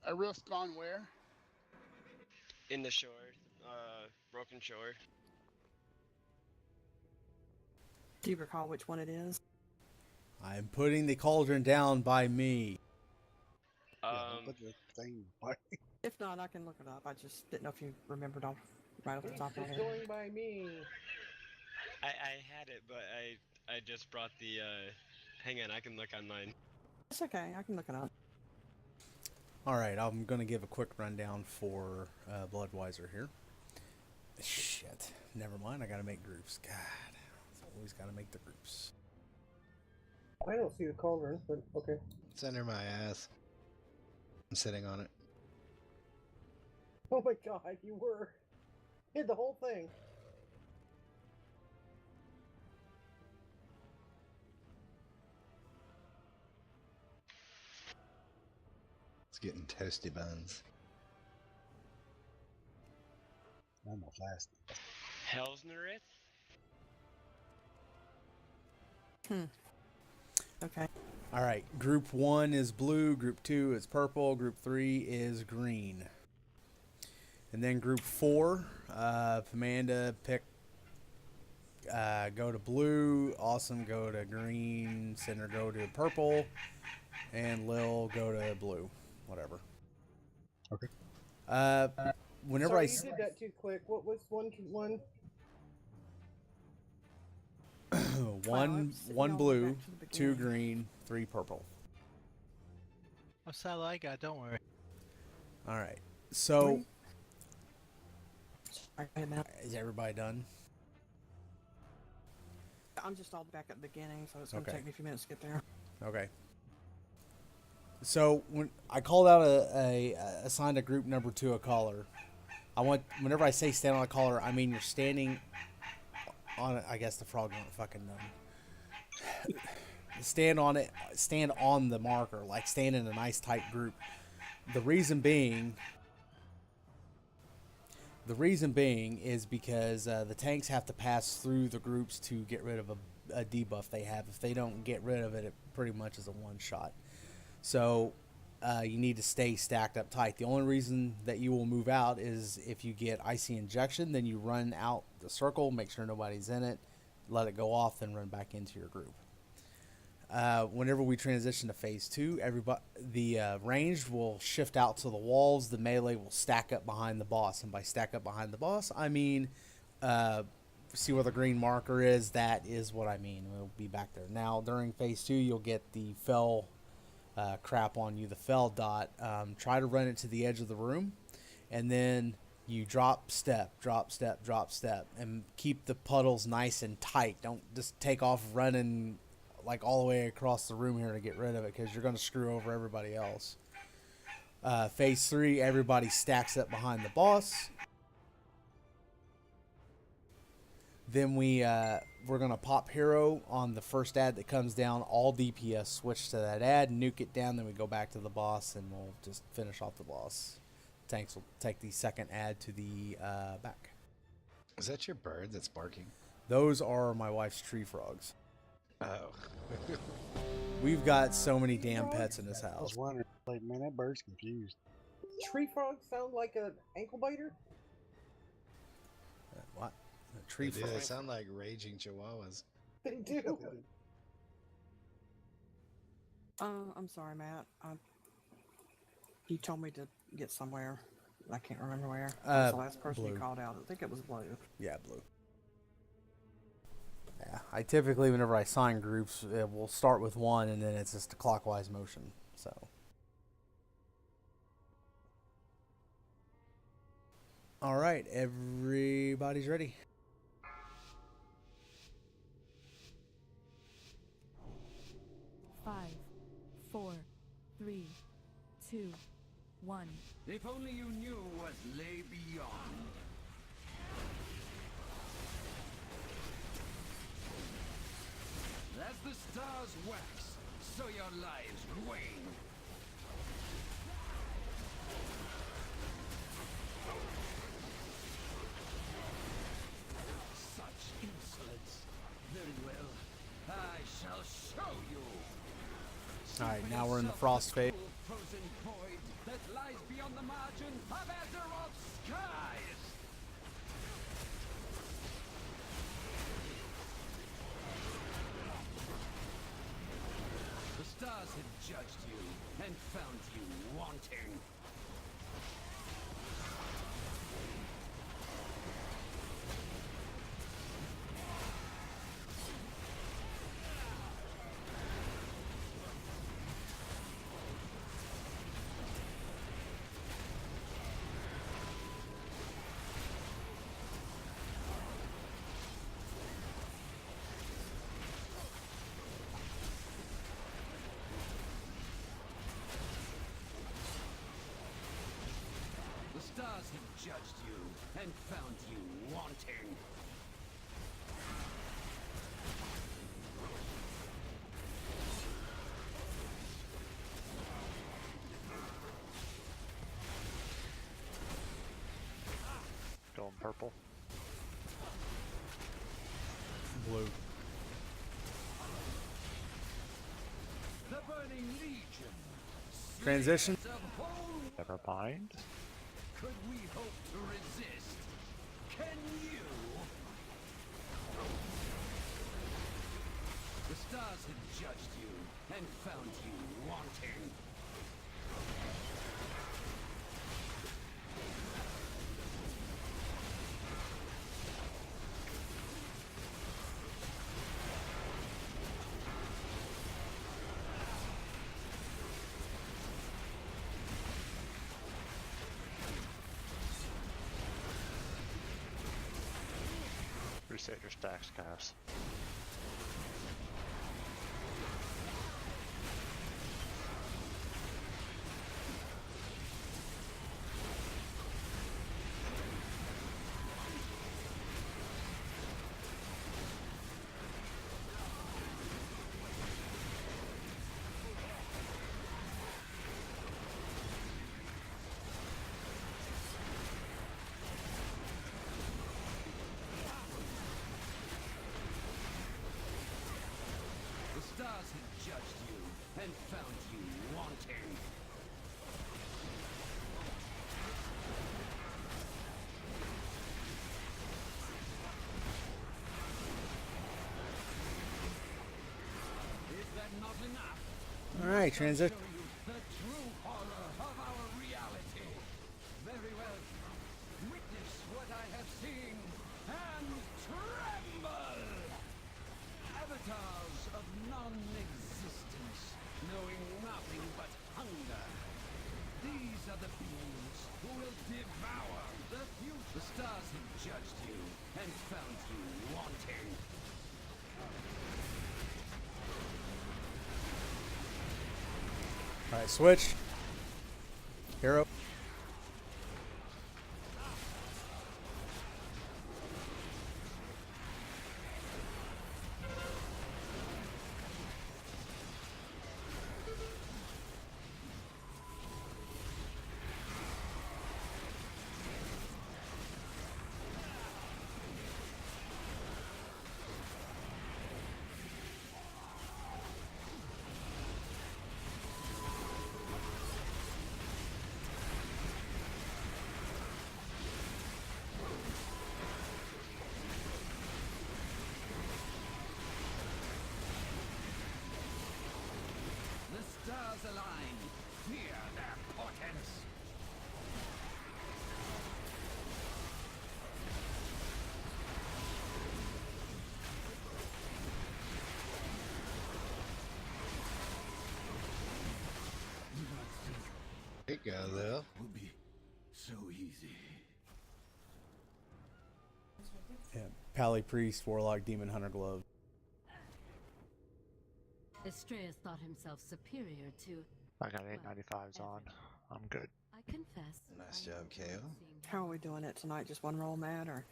A real spawn where? in the shore, broken shore. Do you recall which one it is? I'm putting the cauldron down by me. Put the thing by. If not, I can look it up. I just didn't know if you remembered right off the top of your It's head. going by me. I had it, but I just brought the. Hang on, I can look online. It's okay. I can look it up. All right, I'm gonna give a quick rundown for Bloodweiser here. Shit, never mind. I gotta make groups. God, always gotta make the groups. I don't see the cauldron, but okay. It's under my ass. I'm sitting on it. Oh my god, you were. Hid the whole thing. It's getting toasty buns. Almost last. Helsnerith? Okay. All right, group 1 is blue, group 2 is purple, group 3 is green. And then group 4, Amanda pick, go to blue, Awesome go to green, Cinder go to purple, and Lil go to blue, whatever. Okay. Whenever Sorry, I you did that too quick. What was one? one blue, 2 green, 3 purple. What's that like? Don't worry. All right. So, is everybody done? I'm just all back at the beginning, so it's going to Okay. take me a few minutes to get there. Okay. So when I called out assigned a group number 2 a caller, whenever I say stand on a caller, I mean you're standing on. I guess the frog won't fucking know. Stand on it. Stand on the marker, like stand in a nice tight group. The reason being is because the tanks have to pass through the groups to get rid of a debuff they have. If they don't get rid of it, it pretty much is a one shot. So you need to stay stacked up tight. The only reason that you will move out is if you get icy injection, then you run out the circle, make sure nobody's in it, let it go off, then run back into your group. Whenever we transition to phase 2, the ranged will shift out to the walls. The melee will stack up behind the boss, and by stack up behind the boss, I mean see where the green marker is. That is what I mean. We'll be back there. Now during phase 2, you'll get the fell crap on you, the fell dot. Try to run it to the edge of the room, and then you drop step, and keep the puddles nice and tight. Don't just take off running like all the way across the room here to get rid of it, because you're going to screw over everybody else. Phase 3, everybody stacks up behind the boss. Then we're going to pop hero on the first ad that comes down. All DPS switch to that ad, nuke it down, then we go back to the boss, and we'll just finish off the boss. Tanks will take the second ad to the back. Is that your bird that's barking? Those are my wife's tree frogs. Oh. We've got so many damn pets in this I was house. wondering, like, man, that bird's confused. Tree frogs sound like an ankle biter? What? A tree They frog? do. They sound like raging chihuahuas. They do. I'm sorry, Matt. You told me to get somewhere. I can't remember where. I was the last person you blue. called out. I think it was blue. Yeah, blue. Yeah, I typically, whenever I sign groups, we'll start with one, and then it's just a clockwise motion. So. All right, everybody's ready. Five, 4, 3, 2, 1. If only you knew what lay beyond. As the stars wax, so your lives wane. Such insolence. Very well. I shall show you. All right, now we're in the frost phase. Frozen void that lies beyond the margin of Azeroth's skies! The stars have judged you and found you wanting. The stars have judged you and found you wanting. Going purple. Blue. The Burning Legion. Transition. Never mind. Could we hope to resist? Can you? The stars have judged you and found you wanting. Reset your stacks, guys. The stars have judged you and found you wanting. Is that not enough? Alright, transition. The true horror of our reality. Very well. Witness what I have seen and tremble! Avatars of non-existence, knowing nothing but hunger. These are the beings who will devour the future. The stars have judged you and found you wanting. Alright, switch. Hero. The stars align. Fear their portents. There you go, Lil. Would be so easy. Yeah. Pally Priest, Warlock, Demon Hunter Glove. Estrella thought himself superior to. I got 895s on. I'm good. I confess. Nice job, Kale. How are we doing it tonight? Just one roll, Matt, or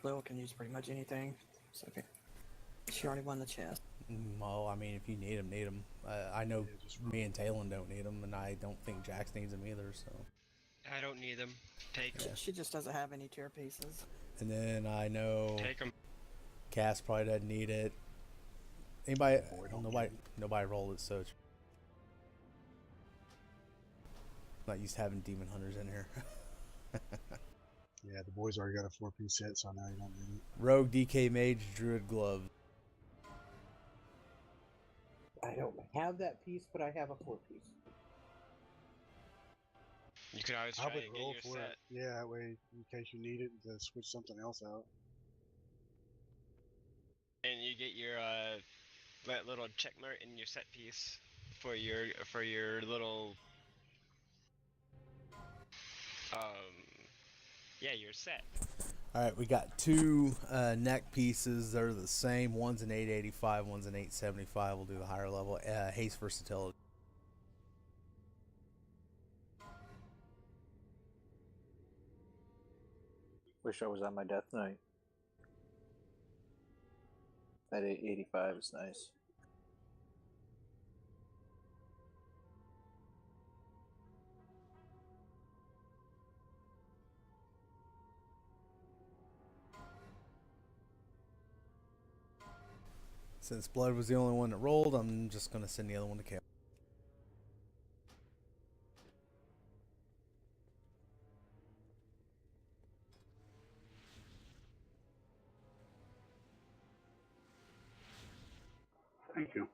Lil can use pretty much anything. It's okay. She already won the chest. Well, I mean, if you need them, need them. I know me and Talon don't need them, and I don't think Jax needs them either. So. I don't need them. Take them. She just doesn't have any tier pieces. And then I know. Take them. Cass probably doesn't need it. Anybody? Nobody rolled it, so. Not used to having demon hunters in here. Yeah, the boys already got a 4-piece set, so now you don't need it. Rogue, DK Mage, Druid Glove. I don't have that piece, but I have a 4-piece. You can always I try would and get roll your for set. it. Yeah, that way, in case you need it, to switch something else out. And you get your that little check mark in your set piece for your little yeah, your set. All right, we got two neck pieces. They're the same. One's an 885, one's an 875. We'll do the higher level. Haste versatility. Wish I was on my death knight. That 885 is nice. Since Blood was the only one that rolled, I'm just going to send the other one to Kale. Thank you.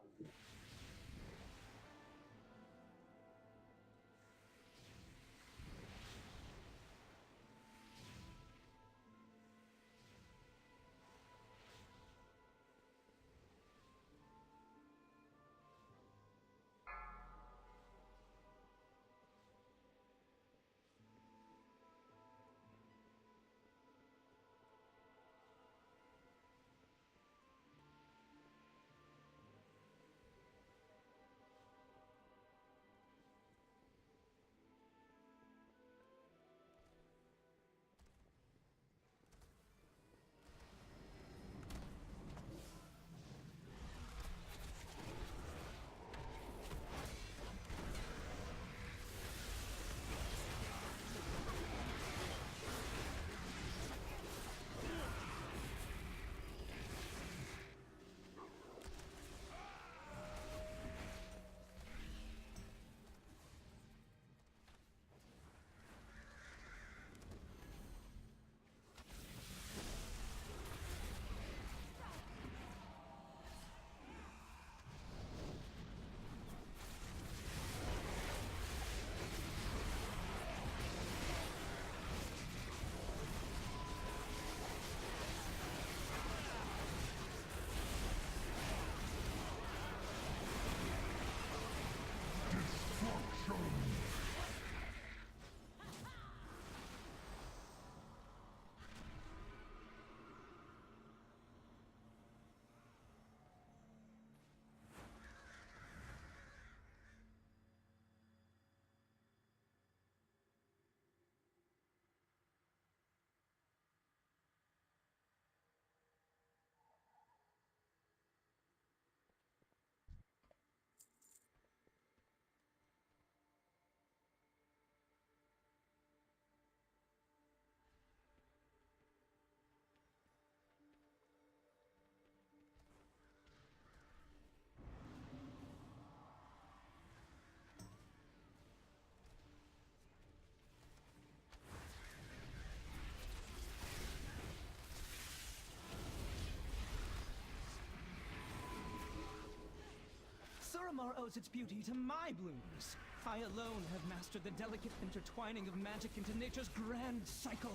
Suramar owes its beauty to my blooms. I alone have mastered the delicate intertwining of magic into nature's grand cycle.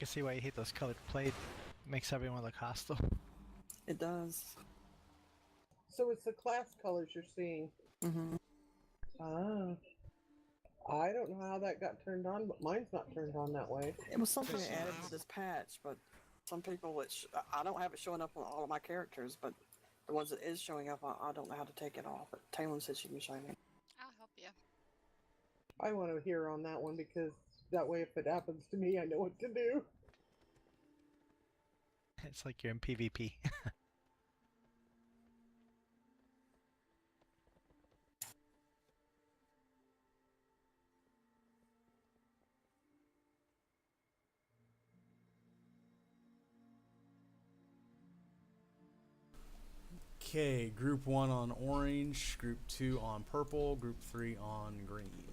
can see why you hate those colored plates. Makes everyone look hostile. It does. So it's the class colors you're seeing. Mm-hmm. Ah. I don't know how that got turned on, but mine's not turned on that way. It was something they added to this patch, but some people, I don't have it showing up on all of my characters, but the ones that is showing up, I don't know how to take it off. But Taylor said she'd be showing me. I'll help you. I want to hear on that one because that way, if it happens to me, I know what to do. It's like you're in PvP. Okay, group 1 on orange, group 2 on purple, group 3 on green.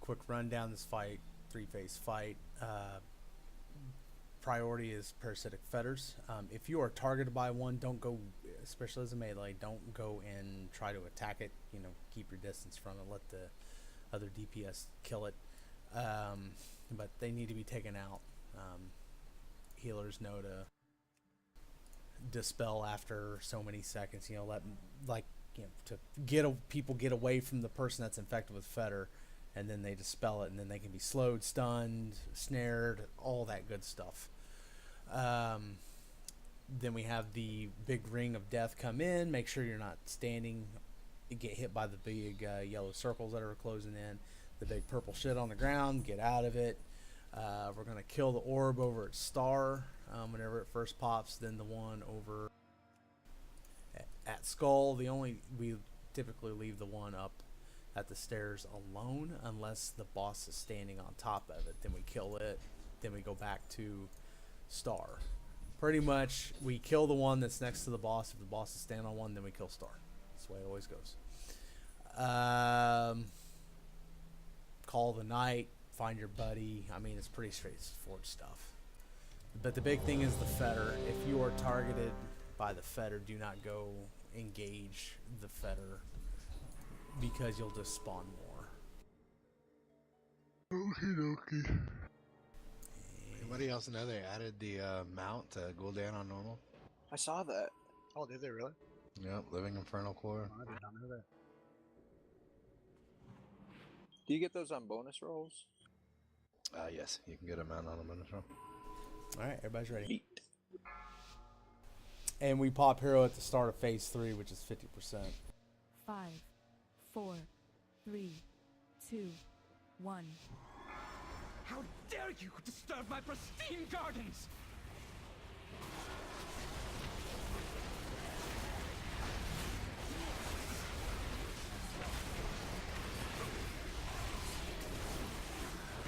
Quick rundown this fight, 3-phase fight. Priority is parasitic fetters. If you are targeted by one, don't go, especially as a melee, don't go and try to attack it. You know, keep your distance from it, let the other DPS kill it. But they need to be taken out. Healers know to dispel after so many seconds. You know, to people get away from the person that's infected with fetter, and then they dispel it, and then they can be slowed, stunned, snared, all that good stuff. Then we have the big ring of death come in. Make sure you're not standing. You get hit by the big yellow circles that are closing in. The big purple shit on the ground. Get out of it. We're going to kill the orb over at Star whenever it first pops, then the one over at Skull. We typically leave the one up at the stairs alone unless the boss is standing on top of it. Then we kill it, then we go back to Star. Pretty much we kill the one that's next to the boss. If the boss is standing on one, then we kill Star. That's the way it always goes. Call the night. Find your buddy. I mean, it's pretty straightforward stuff. But the big thing is the fetter. If you are targeted by the fetter, do not go engage the fetter because you'll just spawn more. Okie dokie. Anybody else know they added the mount to Gul'dan on normal? I saw that. Oh, did they really? Yep, Living Infernal Core. I did not know that. Do you get those on bonus rolls? Yes, you can get a mount on a bonus roll. Alright, everybody's ready. And we pop hero at the start of phase 3, which is 50%. 5, 4, 3, 2, 1. How dare you disturb my pristine gardens!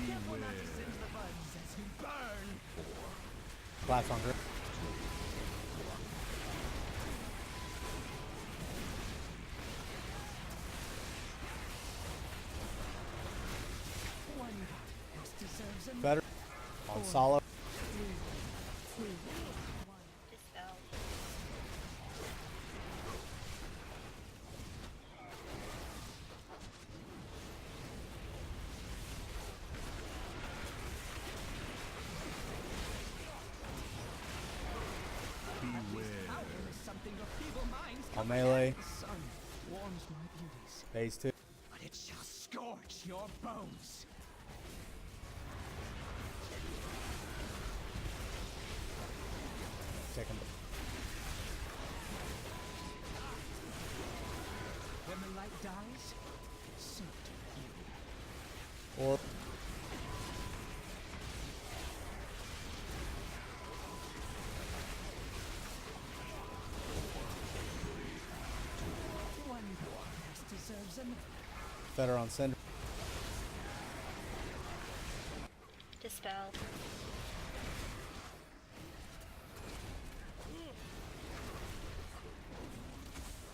Careful not to singe the buds as you burn! Class on grip. One goddess deserves another. Better. On solo. 3, 2, 1. Dispel. On melee. The sun warms my beauties, Phase 2. but it shall scorch your bones. Take him. When the light dies, so do you. Or One goddess deserves another. fetter on Cinder. Dispelled.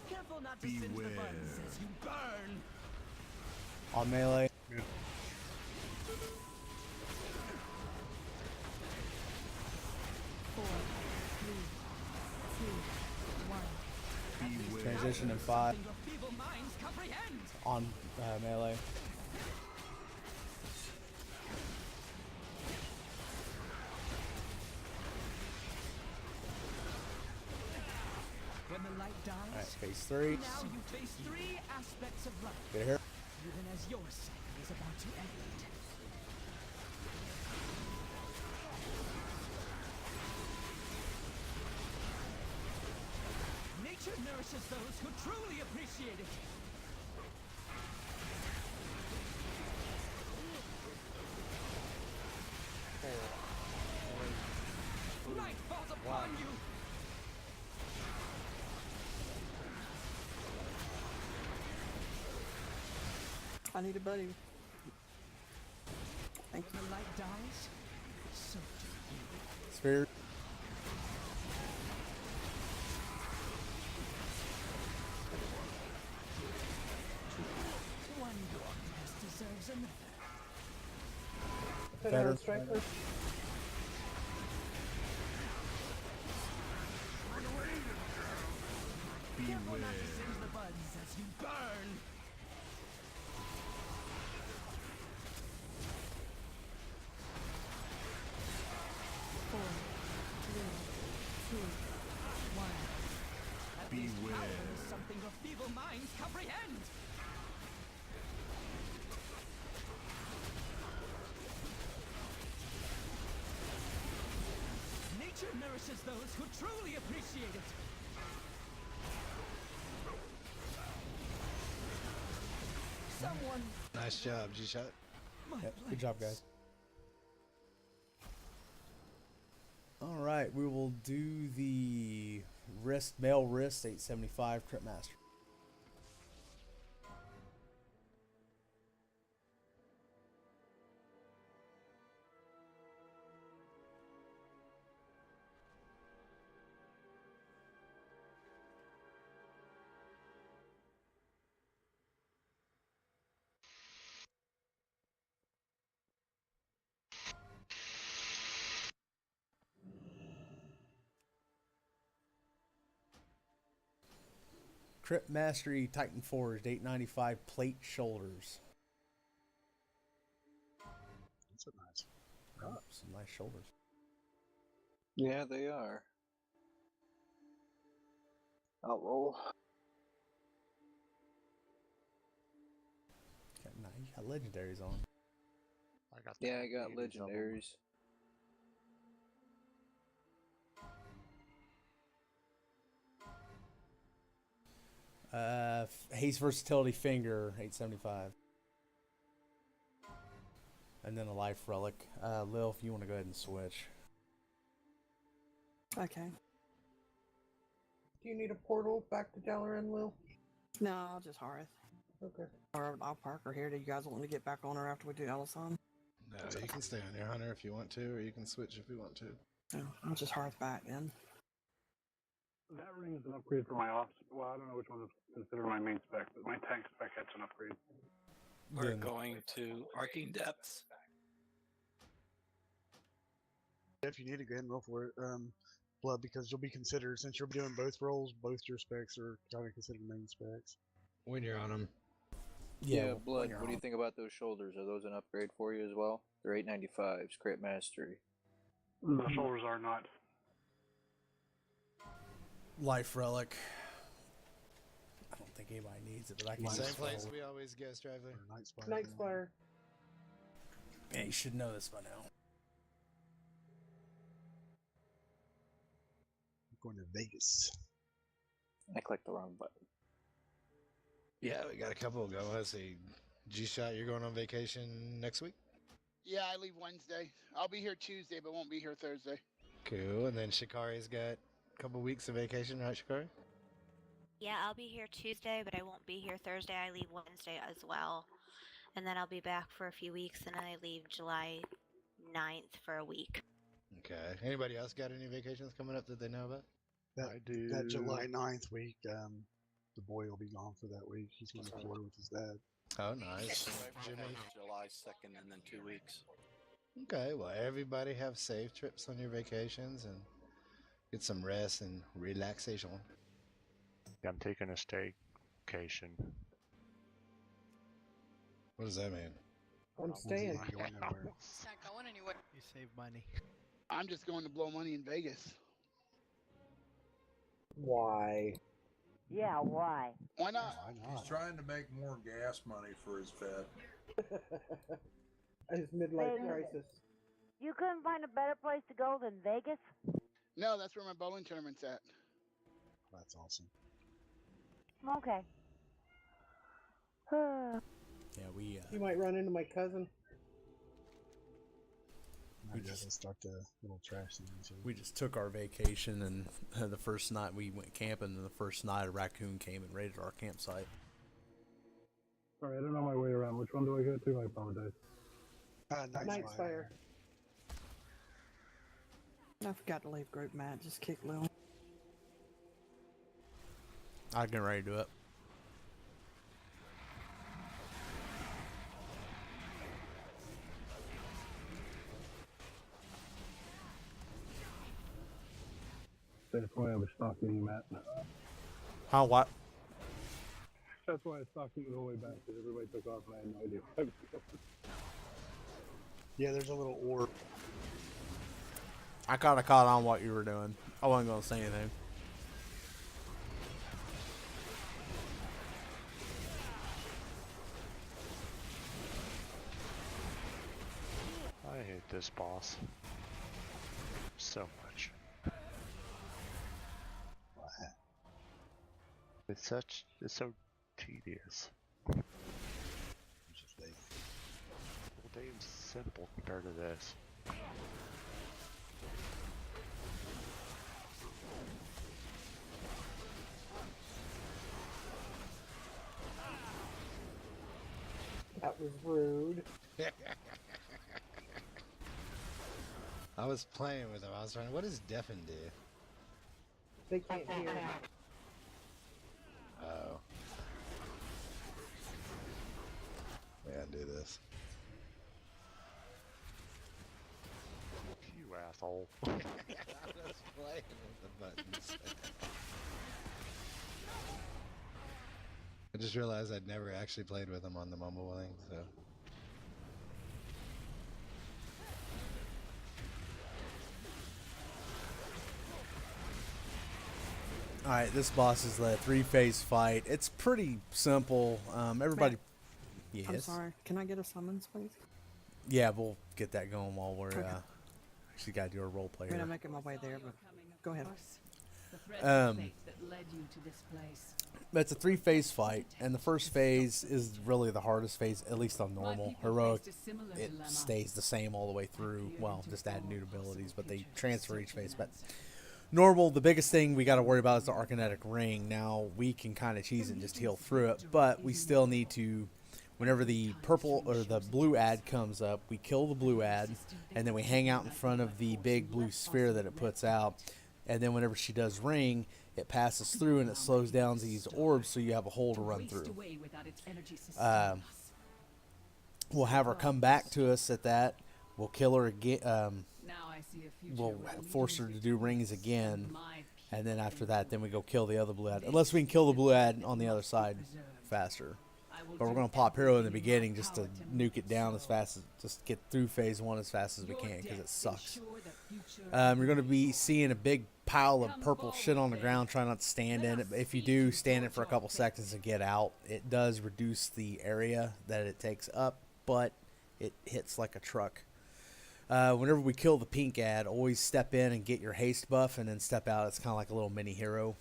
Careful not to singe the buds as you burn. On melee. Four, 3, 2, 1. Transition in 5. Your feeble minds comprehend. On melee. light dies. Alright, phase 3. Now you face 3 aspects of life. Get here. Even as your cycle is about to end. Nature nourishes those who truly appreciate it. Night falls upon you. I need a buddy. Thank you. The light dies, so do you. Sphere. One darkness deserves another. Better. Striker. Careful not to singe the buds as you burn. Four, three, two, one. At least power is something your feeble minds comprehend. Nature nourishes those who truly appreciate it. Someone. Nice job, G-Shot. Yep, good job, guys. Alright, we will do the male wrist 875 Crit Master. Crit Mastery Titan Forged 895 Plate Shoulders. That's a nice. Oh, some nice shoulders. Yeah, they are. I'll roll. Nah, you got legendaries on. Yeah, I got legendaries. Haste Versatility Finger 875. And then a Life Relic. Lil, if you want to go ahead and switch. Okay. Do you need a portal back to Dalaran, Will? No, I'll just Hearth. Okay. Or I'll park her here. Do you guys want me to get back on her after we do Ellison? No, you can stay on your Hunter if you want to, or you can switch if you want to. No, I'll just Hearth back then. That ring is an upgrade for my ops. Well, I don't know which one is considered my main spec, but my tank spec gets an upgrade. We're going to Arcane Depths. If you need to, go ahead and roll for it, Blood, because you'll be considered, since you're doing both roles, both your specs are kind of considered main specs. When you're on them. Yeah, Blood, what do you think about those shoulders? Are those an upgrade for you as well? They're 895s, Crit Mastery. The shoulders are not. Life Relic. I don't think anybody needs it, but I can Same just place roll. we always go, Striver. Night Squire. Yeah, you should know this by now. I'm going to Vegas. I clicked the wrong button. Yeah, we got a couple going. Let's see. G-Shot, you're going on vacation next week? Yeah, I leave Wednesday. I'll be here Tuesday, but won't be here Thursday. Cool. And then Shikari's got a couple weeks of vacation, right, Shikari? Yeah, I'll be here Tuesday, but I won't be here Thursday. I leave Wednesday as well. And then I'll be back for a few weeks, and then I leave July 9th for a week. Okay. Anybody else got any vacations coming up that they know about? I do. That July 9th week, the boy will be gone for that week. He's going to Florida with his dad. Oh, nice. Jimmy. July 2nd and then 2 weeks. Okay, well, everybody have safe trips on your vacations and get some rest and relaxation. Yeah, I'm taking a staycation. What does that mean? I'm staying. Not going anywhere. It's not going anywhere. You save money. I'm just going to blow money in Vegas. Why? Yeah, why? Why not? He's trying to make more gas money for his vet. His midlife Hey, crisis. You couldn't find a better place to go than Vegas? No, that's where my bowling tournament's at. That's awesome. Okay. Yeah, we. You might run into my cousin. We just start the little trash thing. We just took our vacation, and the first night we went camping, and the first night a raccoon came and raided our campsite. Sorry, I don't know my way around. Which one do I go to? I apologize. Night's Fire. I forgot to leave group, Matt. Just kick Lil. I can ready to do it. That's why I was stalking you, Matt. How what? That's why I stalked you the whole way back, because everybody took off and I had no idea what I was doing. Yeah, there's a little orb. I kind of caught on what you were doing. I wasn't going to say anything. I hate this boss so much. It's so tedious. Well, Dave's simple compared to this. That was rude. I was playing with him. I was trying. What does deafen do? They can't hear. Oh. We gotta do this. You asshole. I was playing with the buttons. I just realized I'd never actually played with him on the mumble thing, so. Alright, this boss is the 3-phase fight. It's pretty simple. Everybody... Matt, Yes? I'm sorry. Can I get a summons, please? Yeah, we'll get that going while we're... actually got to do a role play I mean, here. I'm making my way there, but go ahead. It's a 3-phase fight, and the first phase is really the hardest phase, at least on normal. Heroic, it stays the same all the way through. Well, just add new abilities, but they transfer each phase. But normal, the biggest thing we got to worry about is the Arcanetic Ring. Now, we can kind of cheese it and just heal through it, but we still need to, whenever the purple or the blue ad comes up, we kill the blue ad, and then we hang out in front of the big blue sphere that it puts out. And then whenever she does ring, it passes through and it slows down these orbs, so you have a hole to run through. We'll have her come back to us at that. We'll kill her again. We'll force her to do rings again, and then after that, then we go kill the other blue ad. Unless we can kill the blue ad on the other side faster. But we're going to pop hero in the beginning just to nuke it down as fast as, just get through phase 1 as fast as we can, because it sucks. You're going to be seeing a big pile of purple shit on the ground. Try not to stand in it. If you do, stand in it for a couple seconds and get out. It does reduce the area that it takes up, but it hits like a truck. Whenever we kill the pink ad, always step in and get your haste buff, and then step out. It's kind of like a little mini hero.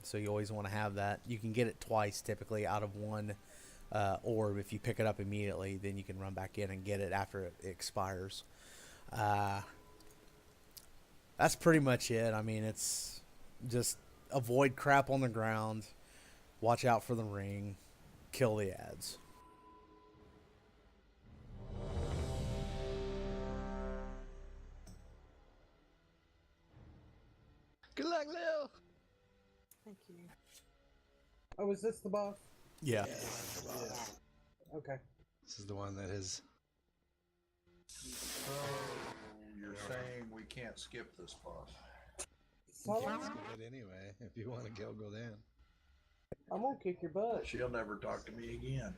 So you always want to have that. You can get it twice typically out of one orb. If you pick it up immediately, then you can run back in and get it after it expires. That's pretty much it. I mean, it's just avoid crap on the ground, watch out for the ring, kill the ads. Good luck, Lil. Thank you. Oh, is this the boss? Yeah. Okay. This is the one that is. So you're saying we can't skip this boss? You can skip it anyway if you want to go down. I'm gonna kick your butt. She'll never talk to me again.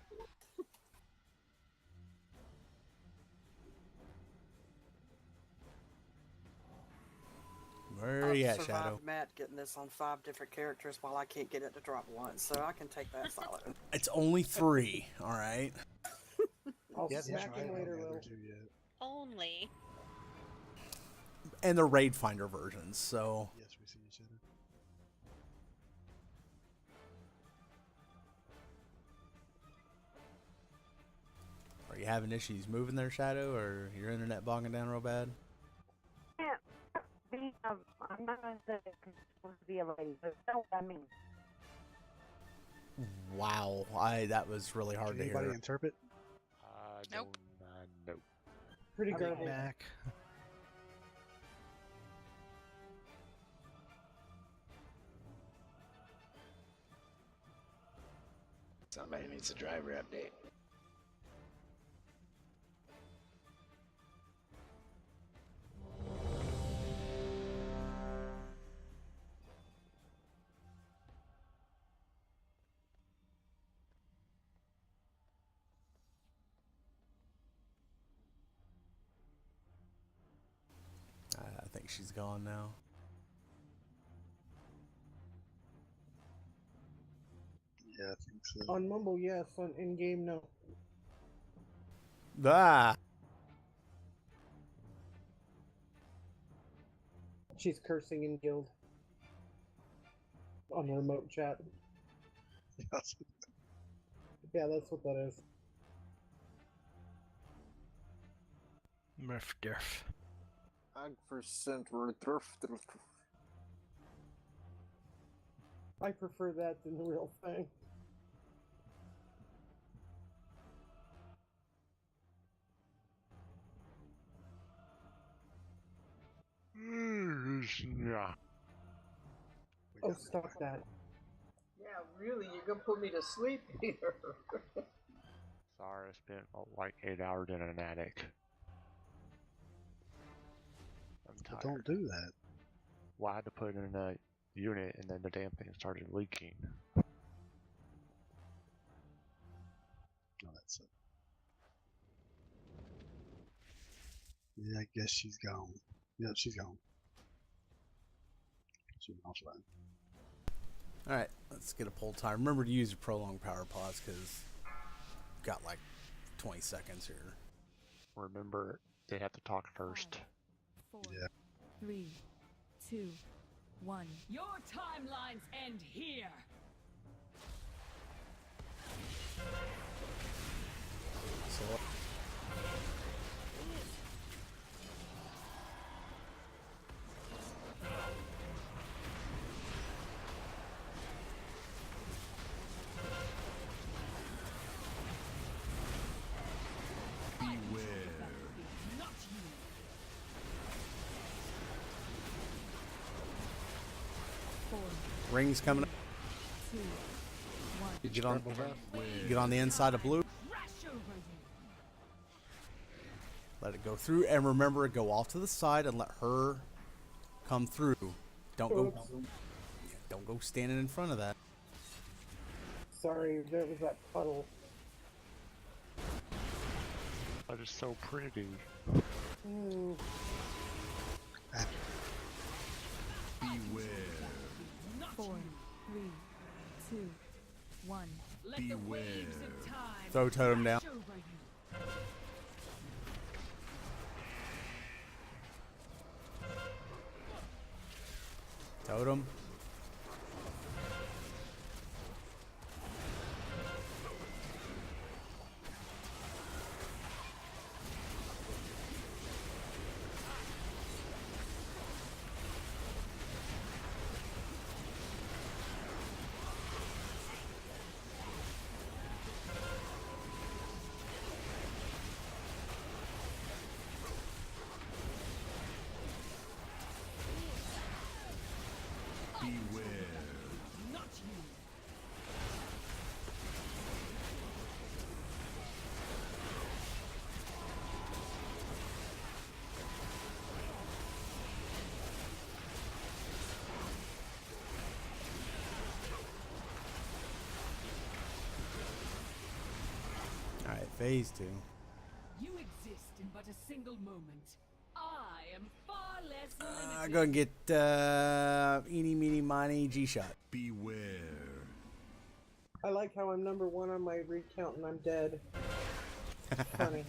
Where are you at, survived Shadow? Matt getting this on 5 different characters while I can't get it to drop once, so I can take that solid. It's only 3, all right? I'll Yes, smack right. him later, The other Will. two yet. Only. And they're raid finder versions, so Yes, we see each other. are you having issues moving there, Shadow, or your internet bogging down real bad? Yeah, I'm not going to say it's supposed to be a lady, but you know what I mean. Wow, that was really hard Can to anybody hear. interpret? Nope. Nope. Pretty Big garbled. Mac. Somebody needs a driver update. I think she's gone now. Yeah, I think so. On Mumble, yes. On in-game, no. Ah! She's cursing in guild. On the remote chat. Yeah, that's what that is. Murph Durf. I prefer that than the real thing. Yeah. Oh, stop that. Yeah, really, you're gonna put me to sleep here. Sorry, I spent like 8 hours in an attic. I'm But tired. don't do that. Well, I had to put in a unit and then the damn thing started leaking. No, that's it. Yeah, I guess she's gone. Yep, she's gone. She's offline. Alright, let's get a pull time. Remember to use your prolonged power pause, because got like 20 seconds here. Remember, they have to talk first. 4, Yeah. 3, 2, 1. Your timelines end here. So, Not you. rings coming up. 2, 1. You get on the inside of blue. Crash over you. Let it go through, and remember, go off to the side and let her come through. Don't go standing in front of that. Sorry, there was that puddle. That is so pretty. Mm. Beware. 4, 3, 2, 1. Let the waves of time Throw totem down. crash over you. Totem. Beware. Not you. Alright, phase 2. You exist in but a single moment. I am far less limited. I'm going to get eeny, meeny, miny, G-Shot. Beware. I like how I'm number 1 on my recount and I'm dead. Funny.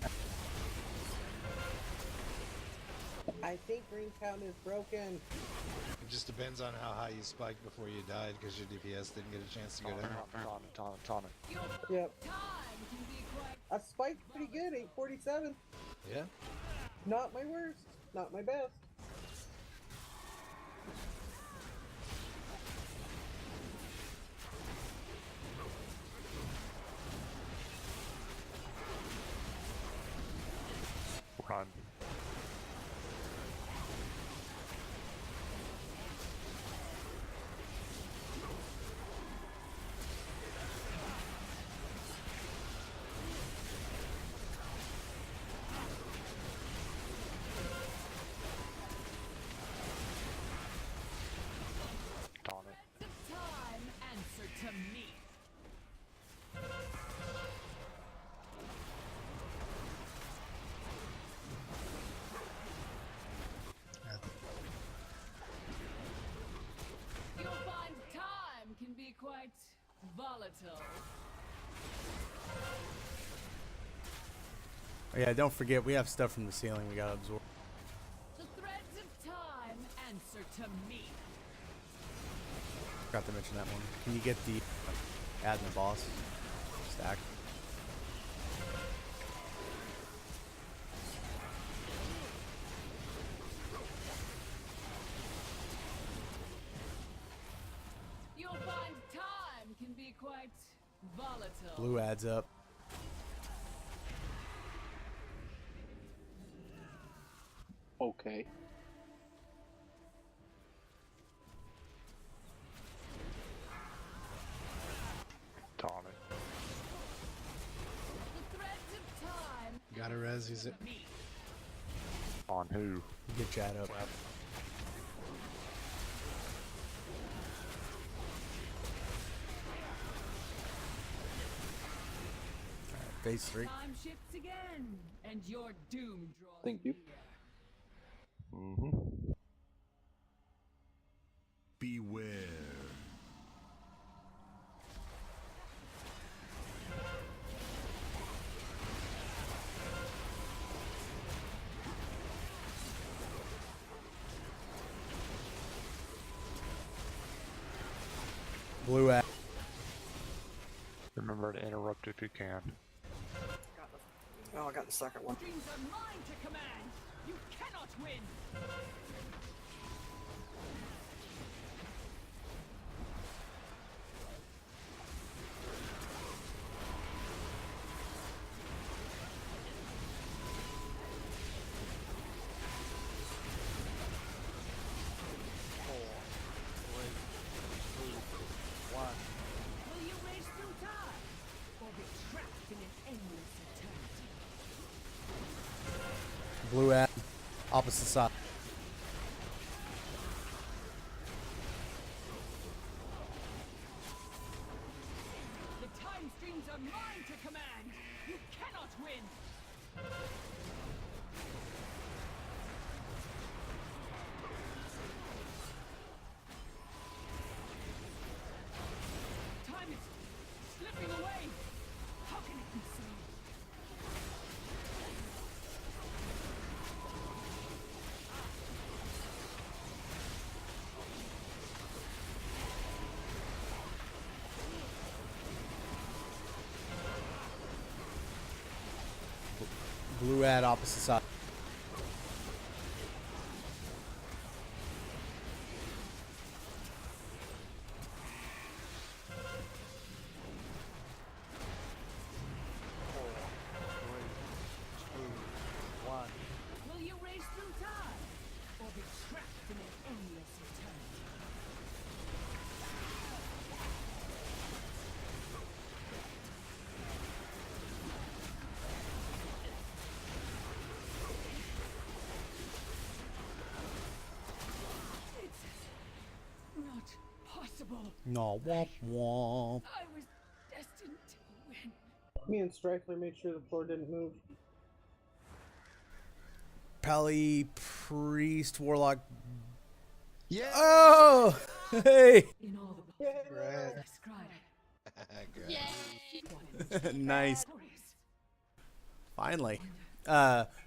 I think ring count is broken. It just depends on how high you spiked before you died, because your DPS didn't get a chance to go down. Tonic. Yep. I spiked pretty good, 847. Yeah. Not my worst, not my best. Run. Tonic. Time, answer to me. You'll find time can be quite volatile. Oh, yeah, don't forget, we have stuff from the ceiling we gotta absorb. The threads of time answer to me. Forgot to mention that one. Can you get the add in the boss stack? You'll find time can be quite volatile. Blue adds up. Okay. Tonic. The threads of time. Gotta res, use it. On who? Get Chad up. Phase 3. Time shifts again, and your doom draws Thank you. Mm-hmm. Beware. Blue ad. Remember to interrupt if you can. Oh, I got the second one. Dreams are mine to command. You cannot win. Will you race through time, or be trapped in an endless eternity? Blue ad. Opposite side. The time streams are mine to command. You cannot win. Time is slipping away. How can it be so? Blue ad opposite side. Will you race through time, or be trapped in an endless eternity? It's not possible. No, womp womp. I was destined to win. Me and Strifler made sure the floor didn't move. Pally, Priest, Warlock. Yeah. Oh, hey. In all the Right. Nice. Finally.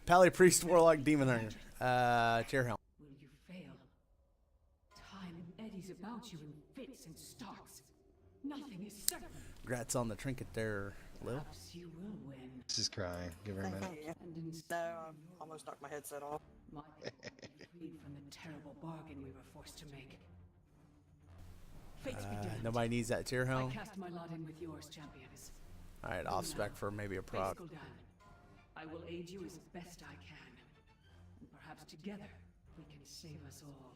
Pally, Priest, Warlock, Demon Hunter. Chair helm. Will you fail? Time eddies about you in fits and starts. Nothing is certain. Congrats on the trinket there, Lil. Perhaps you will win. She's crying. Give her a minute. No, I almost knocked my headset off. My freed from the terrible bargain we were forced to make. Fates be damned. Nobody needs that tier helm. I cast my lot in with yours, champions. Alright, off spec for maybe a proc. I will aid you as best I can. And perhaps together we can save us all.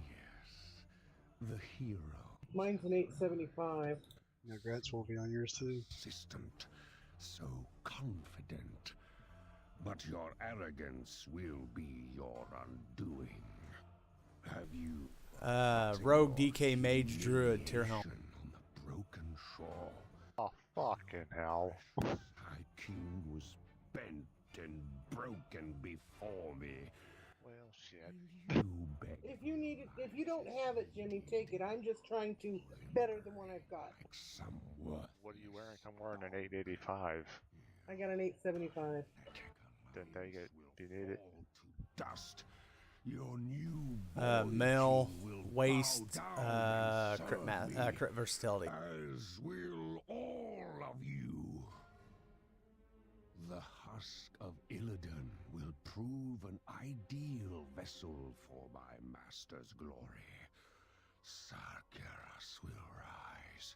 Yes. The hero. Mine's an 875. Congrats will be on yours too. Consistent, so confident. But your arrogance will be your undoing. Have you Rogue, DK, Mage, Druid, tier helm. on the broken shore? Oh, fucking hell. My king was bent and broken before me. Well, shit. You beg If you need it, if you don't have it, Jimmy, take it. I'm just trying to better the one I've got. somewhat. What are you wearing? I'm wearing an 885. I got an 875. Then take it. Do you need it? Dust. Your new Male, will waist, bow down crit versatility. as will all of you. The husk of Illidan will prove an ideal vessel for my master's glory. Sargeras will rise.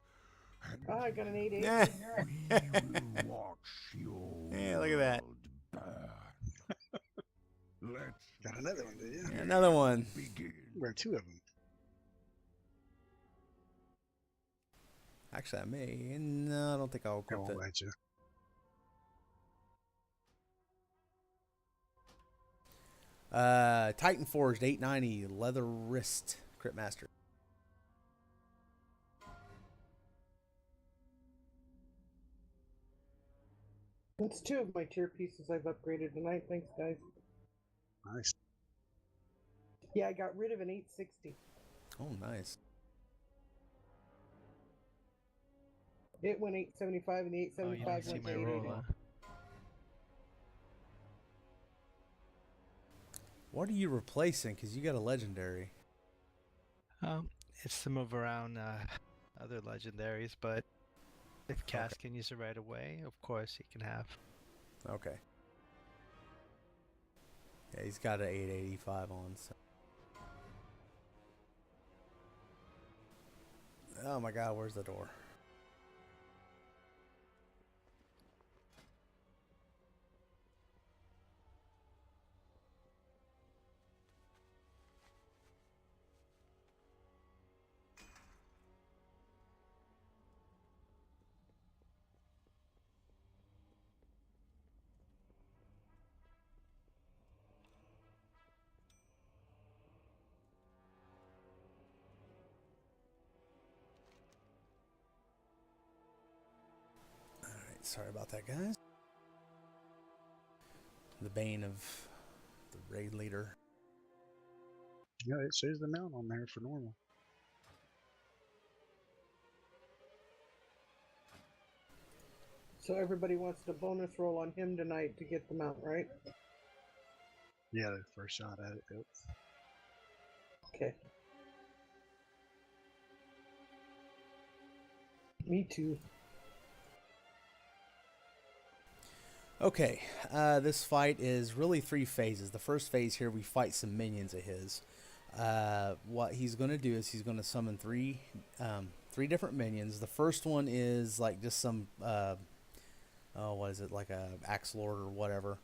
And Oh, I got an 880. we will watch your Yeah, look at that. world burn. Let's Got another one, did you? Yeah, another one. begin. Wear two of them. Actually, I may. No, I don't think I'll I equip won't it. let you. Titan Forged 890 leather wrist crit master. That's two of my tier pieces I've upgraded tonight. Thanks, guys. Nice. Yeah, I got rid of an 860. Oh, nice. It went 875 and the Oh, you 875 didn't see went my to roll, 880. huh? What are you replacing? Because you got a legendary. It's to move around other legendaries, but if Cass can use it right away, of course he can have. Okay. Yeah, he's got an 885 on. So. Oh my god, where's the door? Alright, sorry about that, guys. The bane of the raid leader. Yeah, it says the amount on there for normal. So everybody wants to bonus roll on him tonight to get them out, right? Yeah, the first shot at it. Yep. Okay. Me too. Okay, this fight is really 3 phases. The first phase here, we fight some minions of his. What he's going to do is he's going to summon three different minions. The first one is like just some, what is it, like a axe lord or whatever.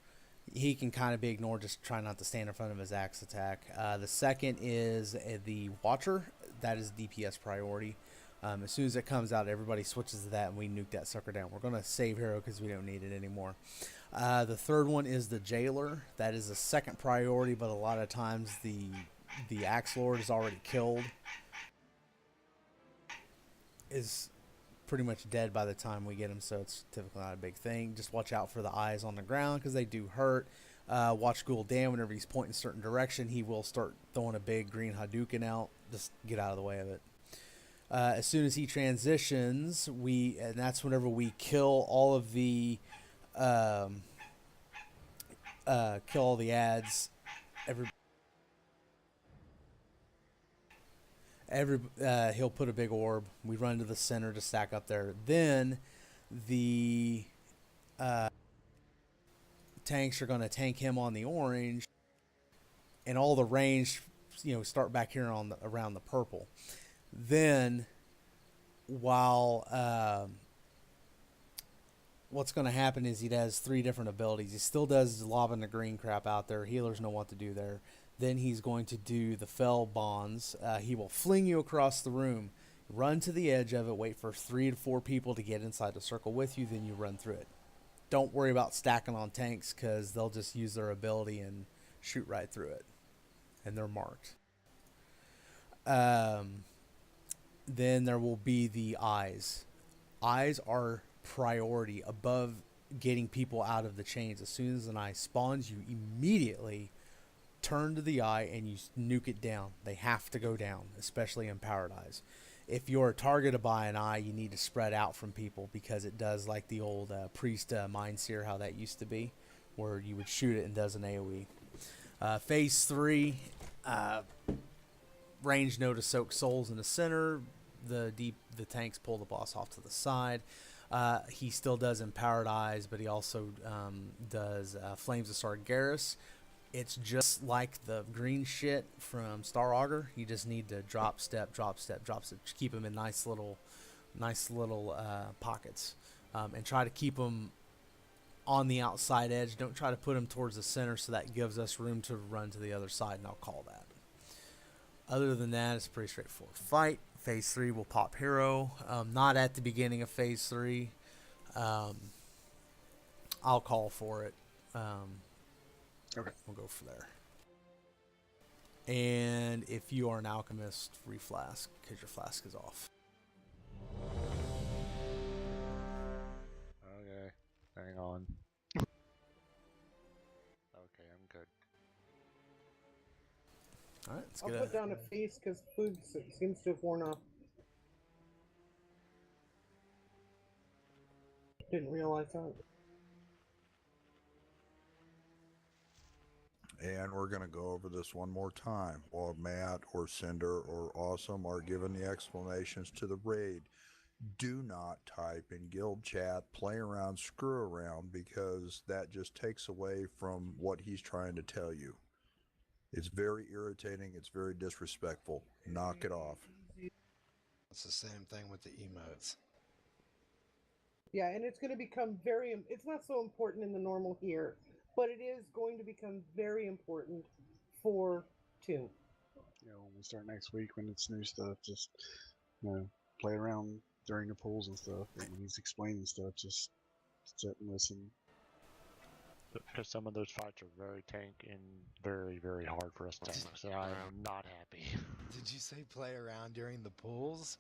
He can kind of be ignored, just try not to stand in front of his axe attack. The second is the Watcher. That is DPS priority. As soon as it comes out, everybody switches to that and we nuke that sucker down. We're going to save hero because we don't need it anymore. The third one is the Jailer. That is a second priority, but a lot of times the Axe Lord is already killed. Is pretty much dead by the time we get him, so it's typically not a big thing. Just watch out for the eyes on the ground because they do hurt. Watch Ghoul Dan, whenever he's pointing a certain direction, he will start throwing a big green Hadouken out. Just get out of the way of it. As soon as he transitions, and that's whenever we kill all of the kill all the ads. He'll put a big orb. We run to the center to stack up there. Then the tanks are going to tank him on the orange, and all the range, start back here around the purple. Then, while what's going to happen is he does 3 different abilities. He still does lobbing the green crap out there. Healers know what to do there. Then he's going to do the fell bonds. He will fling you across the room, run to the edge of it, wait for 3 to 4 people to get inside the circle with you, then you run through it. Don't worry about stacking on tanks, because they'll just use their ability and shoot right through it. And they're marked. Then there will be the eyes. Eyes are priority above getting people out of the chains. As soon as an eye spawns, you immediately turn to the eye and you nuke it down. They have to go down, especially in powered eyes. If you're targeted by an eye, you need to spread out from people, because it does like the old priest mind seer, how that used to be, where you would shoot it and does an AoE. Phase 3, range node to soak souls in the center. The tanks pull the boss off to the side. He still does Empowered Eyes, but he also does Flames of Sargeras. It's just like the green shit from Star Augur. You just need to drop step, keep them in nice little pockets, and try to keep them on the outside edge. Don't try to put them towards the center, so that gives us room to run to the other side, and I'll call that. Other than that, it's a pretty straightforward fight. Phase 3 will pop hero. Not at the beginning of Phase 3. I'll call for it. Okay. We'll go for there. And if you are an alchemist, reflask, because your flask is off. Okay, hang on. Okay, I'm good. Alright, let's I'll get put down a face, because food seems to have worn off. Didn't realize that. And we're going to go over this one more time while Matt or Cinder or Awesome are giving the explanations to the raid. Do not type in guild chat, play around, screw around, because that just takes away from what he's trying to tell you. It's very irritating. It's very disrespectful. Knock it off. It's the same thing with the emotes. Yeah, and it's going to become it's not so important in the normal here, but it is going to become very important for Tomb. When we start next week, when it's new stuff, just play around during the pools and stuff. And when he's explaining stuff, just sit and listen. Because some of those fights are very tank and very, very hard for us to tank, so I am not happy. Did you say play around during the pools?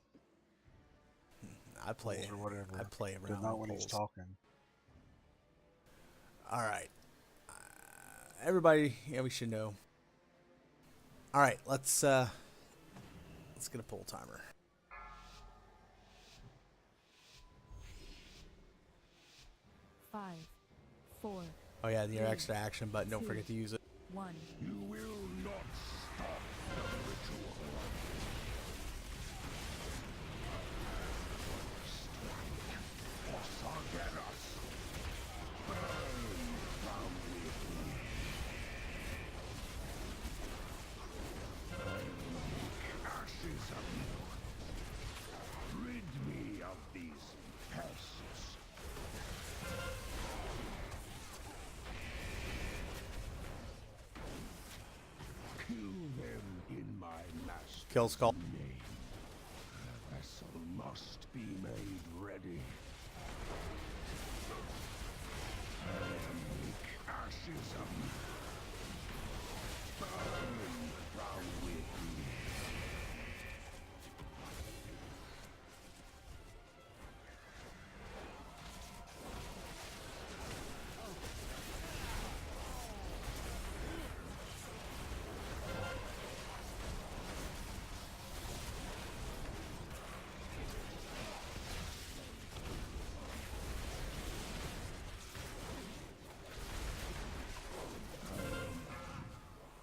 I play or whatever. I play around. But not when he's talking. All right, everybody. Yeah, we should know. All right, let's get a pull timer. 5, 4. Oh yeah, your extra action button. Don't forget to use it. 1. You will not stop the ritual. For Sargeras, burn from within. Ashes of you. Rid me of these pests. Kill them in my master's Kill Skull. name. The vessel must be made ready. Make ashes of me. Burn from within.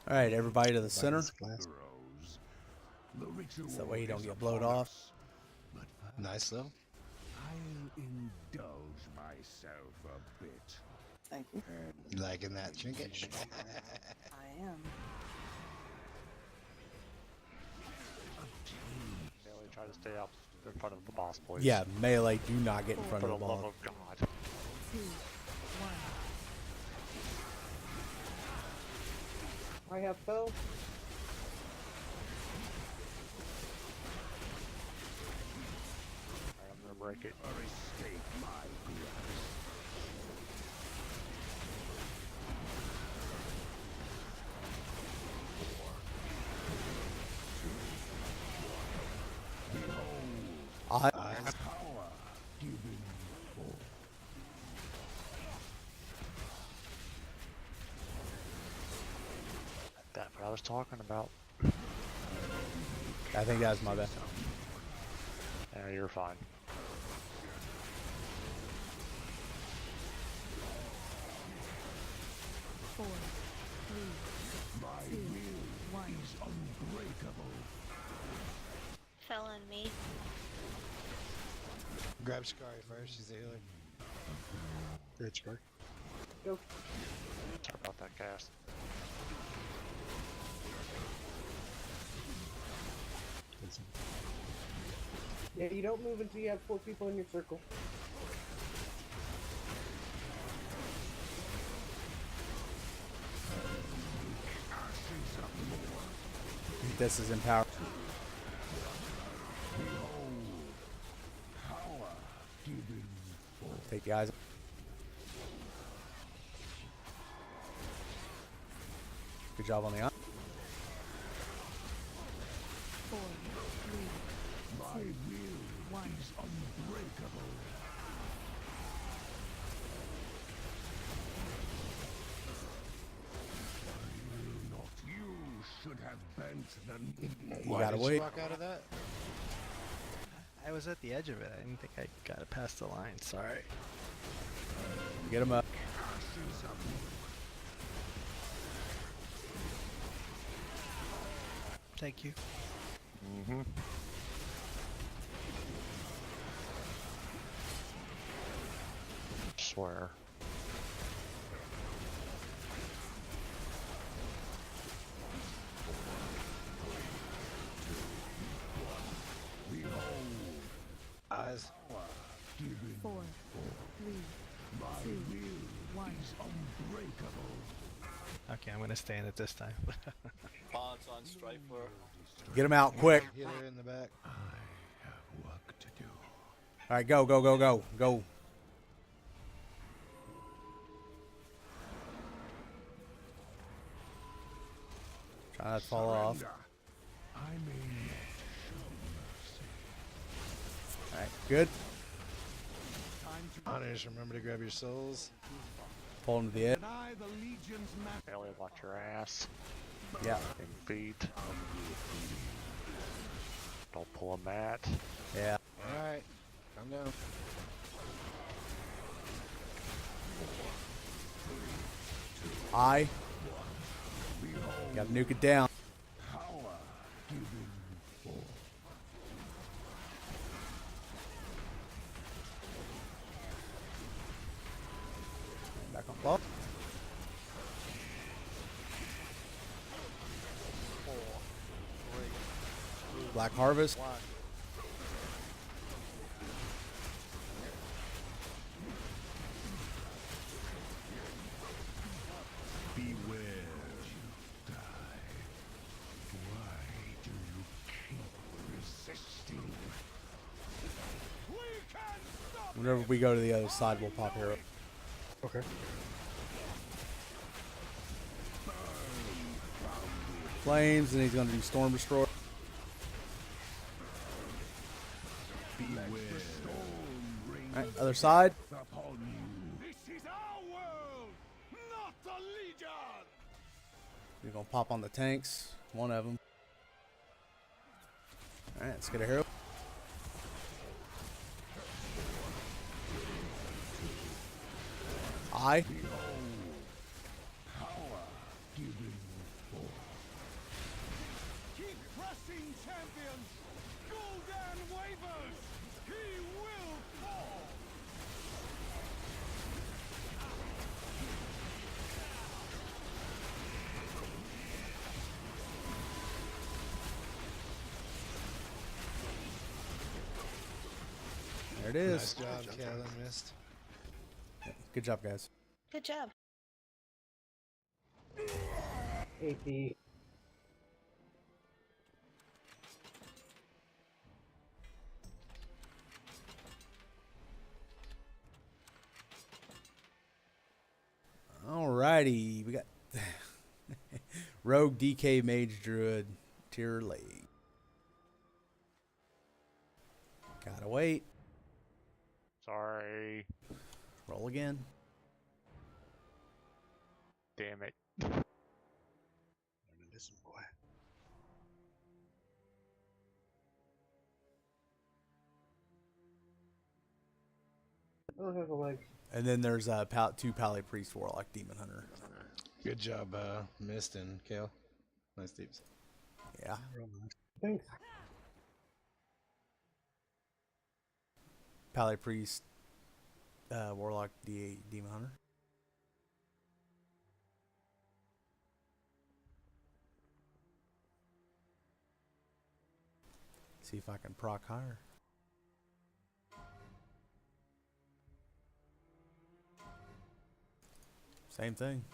All right, everybody to the center. The ritual So that way you don't is get blowed upon off. us. But Nice though. I'll indulge myself a bit. Thank you. You liking that trinket? I am. Melee, try to stay up in front of the boss, please. Yeah, melee, do not get in front For of the the love ball. of God. 2, 1. I have fell. Alright, I'm gonna break it. Escape my grasp. I Power given forth. That's what I was talking about. I think that was my bad. Yeah, you're fine. Four, My 3, 2, will 1. is unbreakable. Fell on me. Grab Shikari first. She's the healer. Great Shikari. Go. Sorry about that cast. Yeah, you don't move until you have 4 people in your circle. This is empowered. Power given forth. Take the eyes. Good job on the eye. 4, 3, My 2, will 1. is unbreakable. Not you should have bent the You gotta Did wait. you walk out of that? I was at the edge of it. I didn't think I got it past the line. Sorry. Get him up. Thank you. Mm-hmm. Swear. Eyes. 4, 3, 2, 1. unbreakable. Okay, I'm gonna stay in it this time. Pawns on Strifer. Get him out quick. Healer in the back. Work to do. All right, go, go, go, go, go. Try not to fall off. Surrender. I may not show mercy. All right, good. Honors, remember to grab your souls. Pull him to the edge. Deny the Legion's Melee, watch your ass. Yeah. And feet. Don't pull a mat. Yeah. Alright, calm down. Eye. Gotta nuke it down. power given forth. Back on ball. Black Harvest. Beware. Die. Why do you keep resisting? We can stop. Whenever we go to the other side, we'll pop here. Okay. Flames, and he's gonna do Storm Destroyer. Alright, other side. Upon you. This is our world, not the Legion. We're gonna pop on the tanks. One of them. Alright, let's get a hero. Eye. Power given forth. It is. Nice job, Kellen. Missed. Good job, guys. Good job. AP. Alrighty, we got Rogue, DK, Mage, Druid, Tier League. Gotta wait. Sorry. Roll again. Damn it. Listen, boy. I don't have a leg. And then there's two Pally Priest, Warlock, Demon Hunter. Good job, Mist and Kale. Nice deeps. Yeah. Thanks. Pally Priest, Warlock, Demon Hunter. See if I can proc higher. Same thing.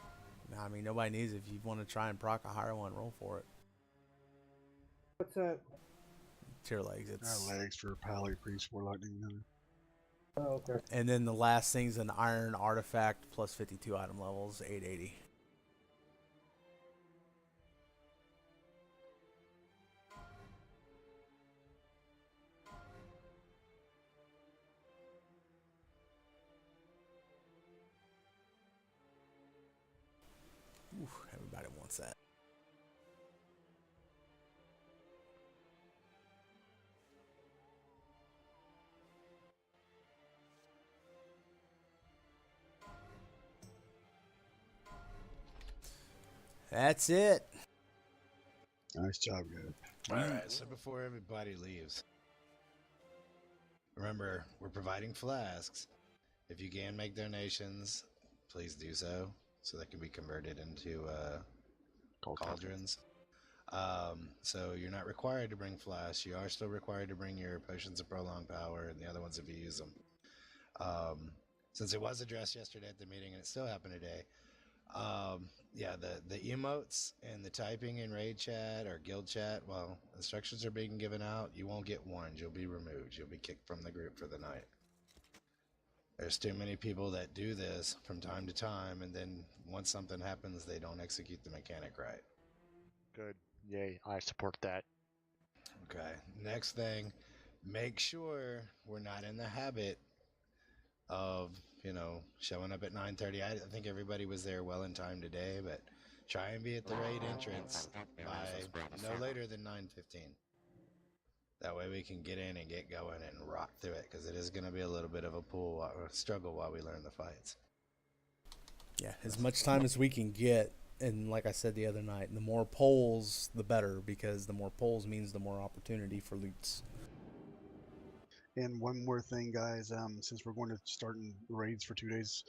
I mean, nobody needs it. If you want to try and proc a higher one, roll for it. What's that? Tier legs. It's legs for Pally Priest, Warlock, Demon Hunter. Oh, okay. And then the last thing's an Iron Artifact plus 52 item levels, 880. Ooh, everybody wants that. That's it. Nice job, guys. Alright, so before everybody leaves, remember, we're providing flasks. If you can make donations, please do so they can be converted into cauldrons. So you're not required to bring flasks. You are still required to bring your potions of prolonged power and the other ones if you use them. Since it was addressed yesterday at the meeting and it still happened today, yeah, the emotes and the typing in raid chat or guild chat, well, instructions are being given out. You won't get warned. You'll be removed. You'll be kicked from the group for the night. There's too many people that do this from time to time, and then once something happens, they don't execute the mechanic right. Good. Yay, I support that. Okay. Next thing, make sure we're not in the habit of, showing up at 9:30. I think everybody was there well in time today, but try and be at the raid entrance by no later than 9:15. That way we can get in and get going and rock through it, because it is going to be a little bit of a struggle while we learn the fights. Yeah, as much time as we can get, and like I said the other night, the more polls, the better, because the more polls means the more opportunity for loots. And one more thing, guys, since we're going to start in raids for 2 days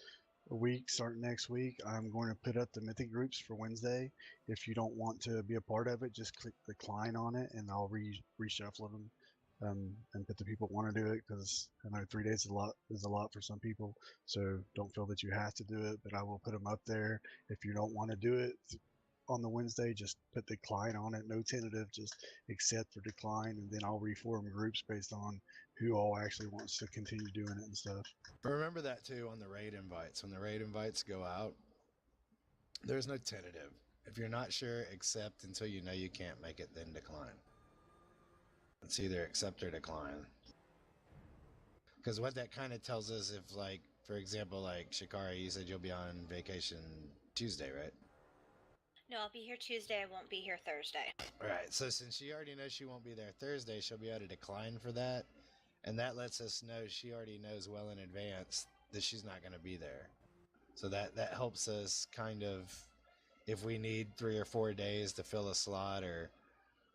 a week, starting next week, I'm going to put up the mythic groups for Wednesday. If you don't want to be a part of it, just click decline on it, and I'll reshuffle them and put the people that want to do it, because I know 3 days is a lot for some people. So don't feel that you have to do it, but I will put them up there. If you don't want to do it on the Wednesday, just put decline on it. No tentative, just accept or decline, and then I'll reform groups based on who all actually wants to continue doing it and stuff. Remember that too on the raid invites. When the raid invites go out, there's no tentative. If you're not sure, accept until you know you can't make it, then decline. It's either accept or decline. Because what that kind of tells us, if, like, for example, like Shikari, you said you'll be on vacation Tuesday, right? No, I'll be here Tuesday. I won't be here Thursday. All right. So since she already knows she won't be there Thursday, she'll be able to decline for that. And that lets us know she already knows well in advance that she's not going to be there. So that helps us kind of, if we need 3 or 4 days to fill a slot or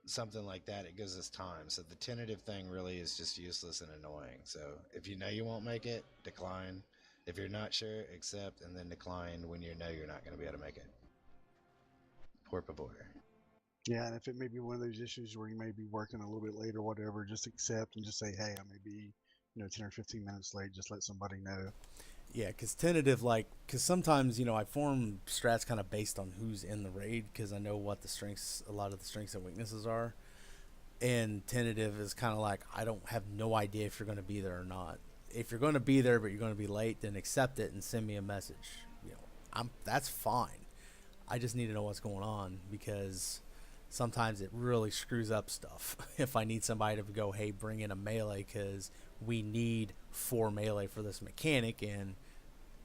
something like that, it gives us time. So the tentative thing really is just useless and annoying. So if you know you won't make it, decline. If you're not sure, accept, and then decline when you know you're not going to be able to make it. Por favor. Yeah, and if it may be one of those issues where you may be working a little bit late or whatever, just accept and just say, hey, I may be, 10 or 15 minutes late, just let somebody know. Yeah, because tentative, because sometimes, I form strats kind of based on who's in the raid, because I know what a lot of the strengths and weaknesses are. And tentative is kind of like, I don't have no idea if you're going to be there or not. If you're going to be there, but you're going to be late, then accept it and send me a message. That's fine. I just need to know what's going on, because sometimes it really screws up stuff. If I need somebody to go, hey, bring in a melee, because we need 4 melee for this mechanic, and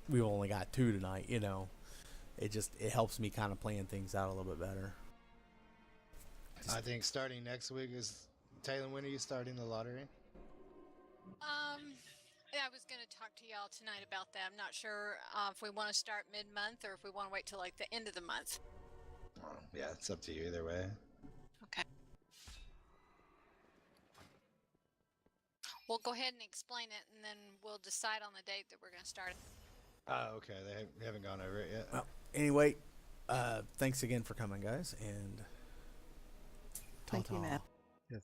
we've only got 2 tonight, it helps me kind of plan things out a little bit better. I think starting next week is... Taylor, when are you starting the lottery? I was going to talk to y'all tonight about that. I'm not sure if we want to start mid-month or if we want to wait till like the end of the month. Yeah, it's up to you either way. Okay. We'll go ahead and explain it, and then we'll decide on the date that we're going to start it. Oh, okay. They haven't gone over it yet. Well, anyway, thanks again for coming, guys, and thank you, Matt.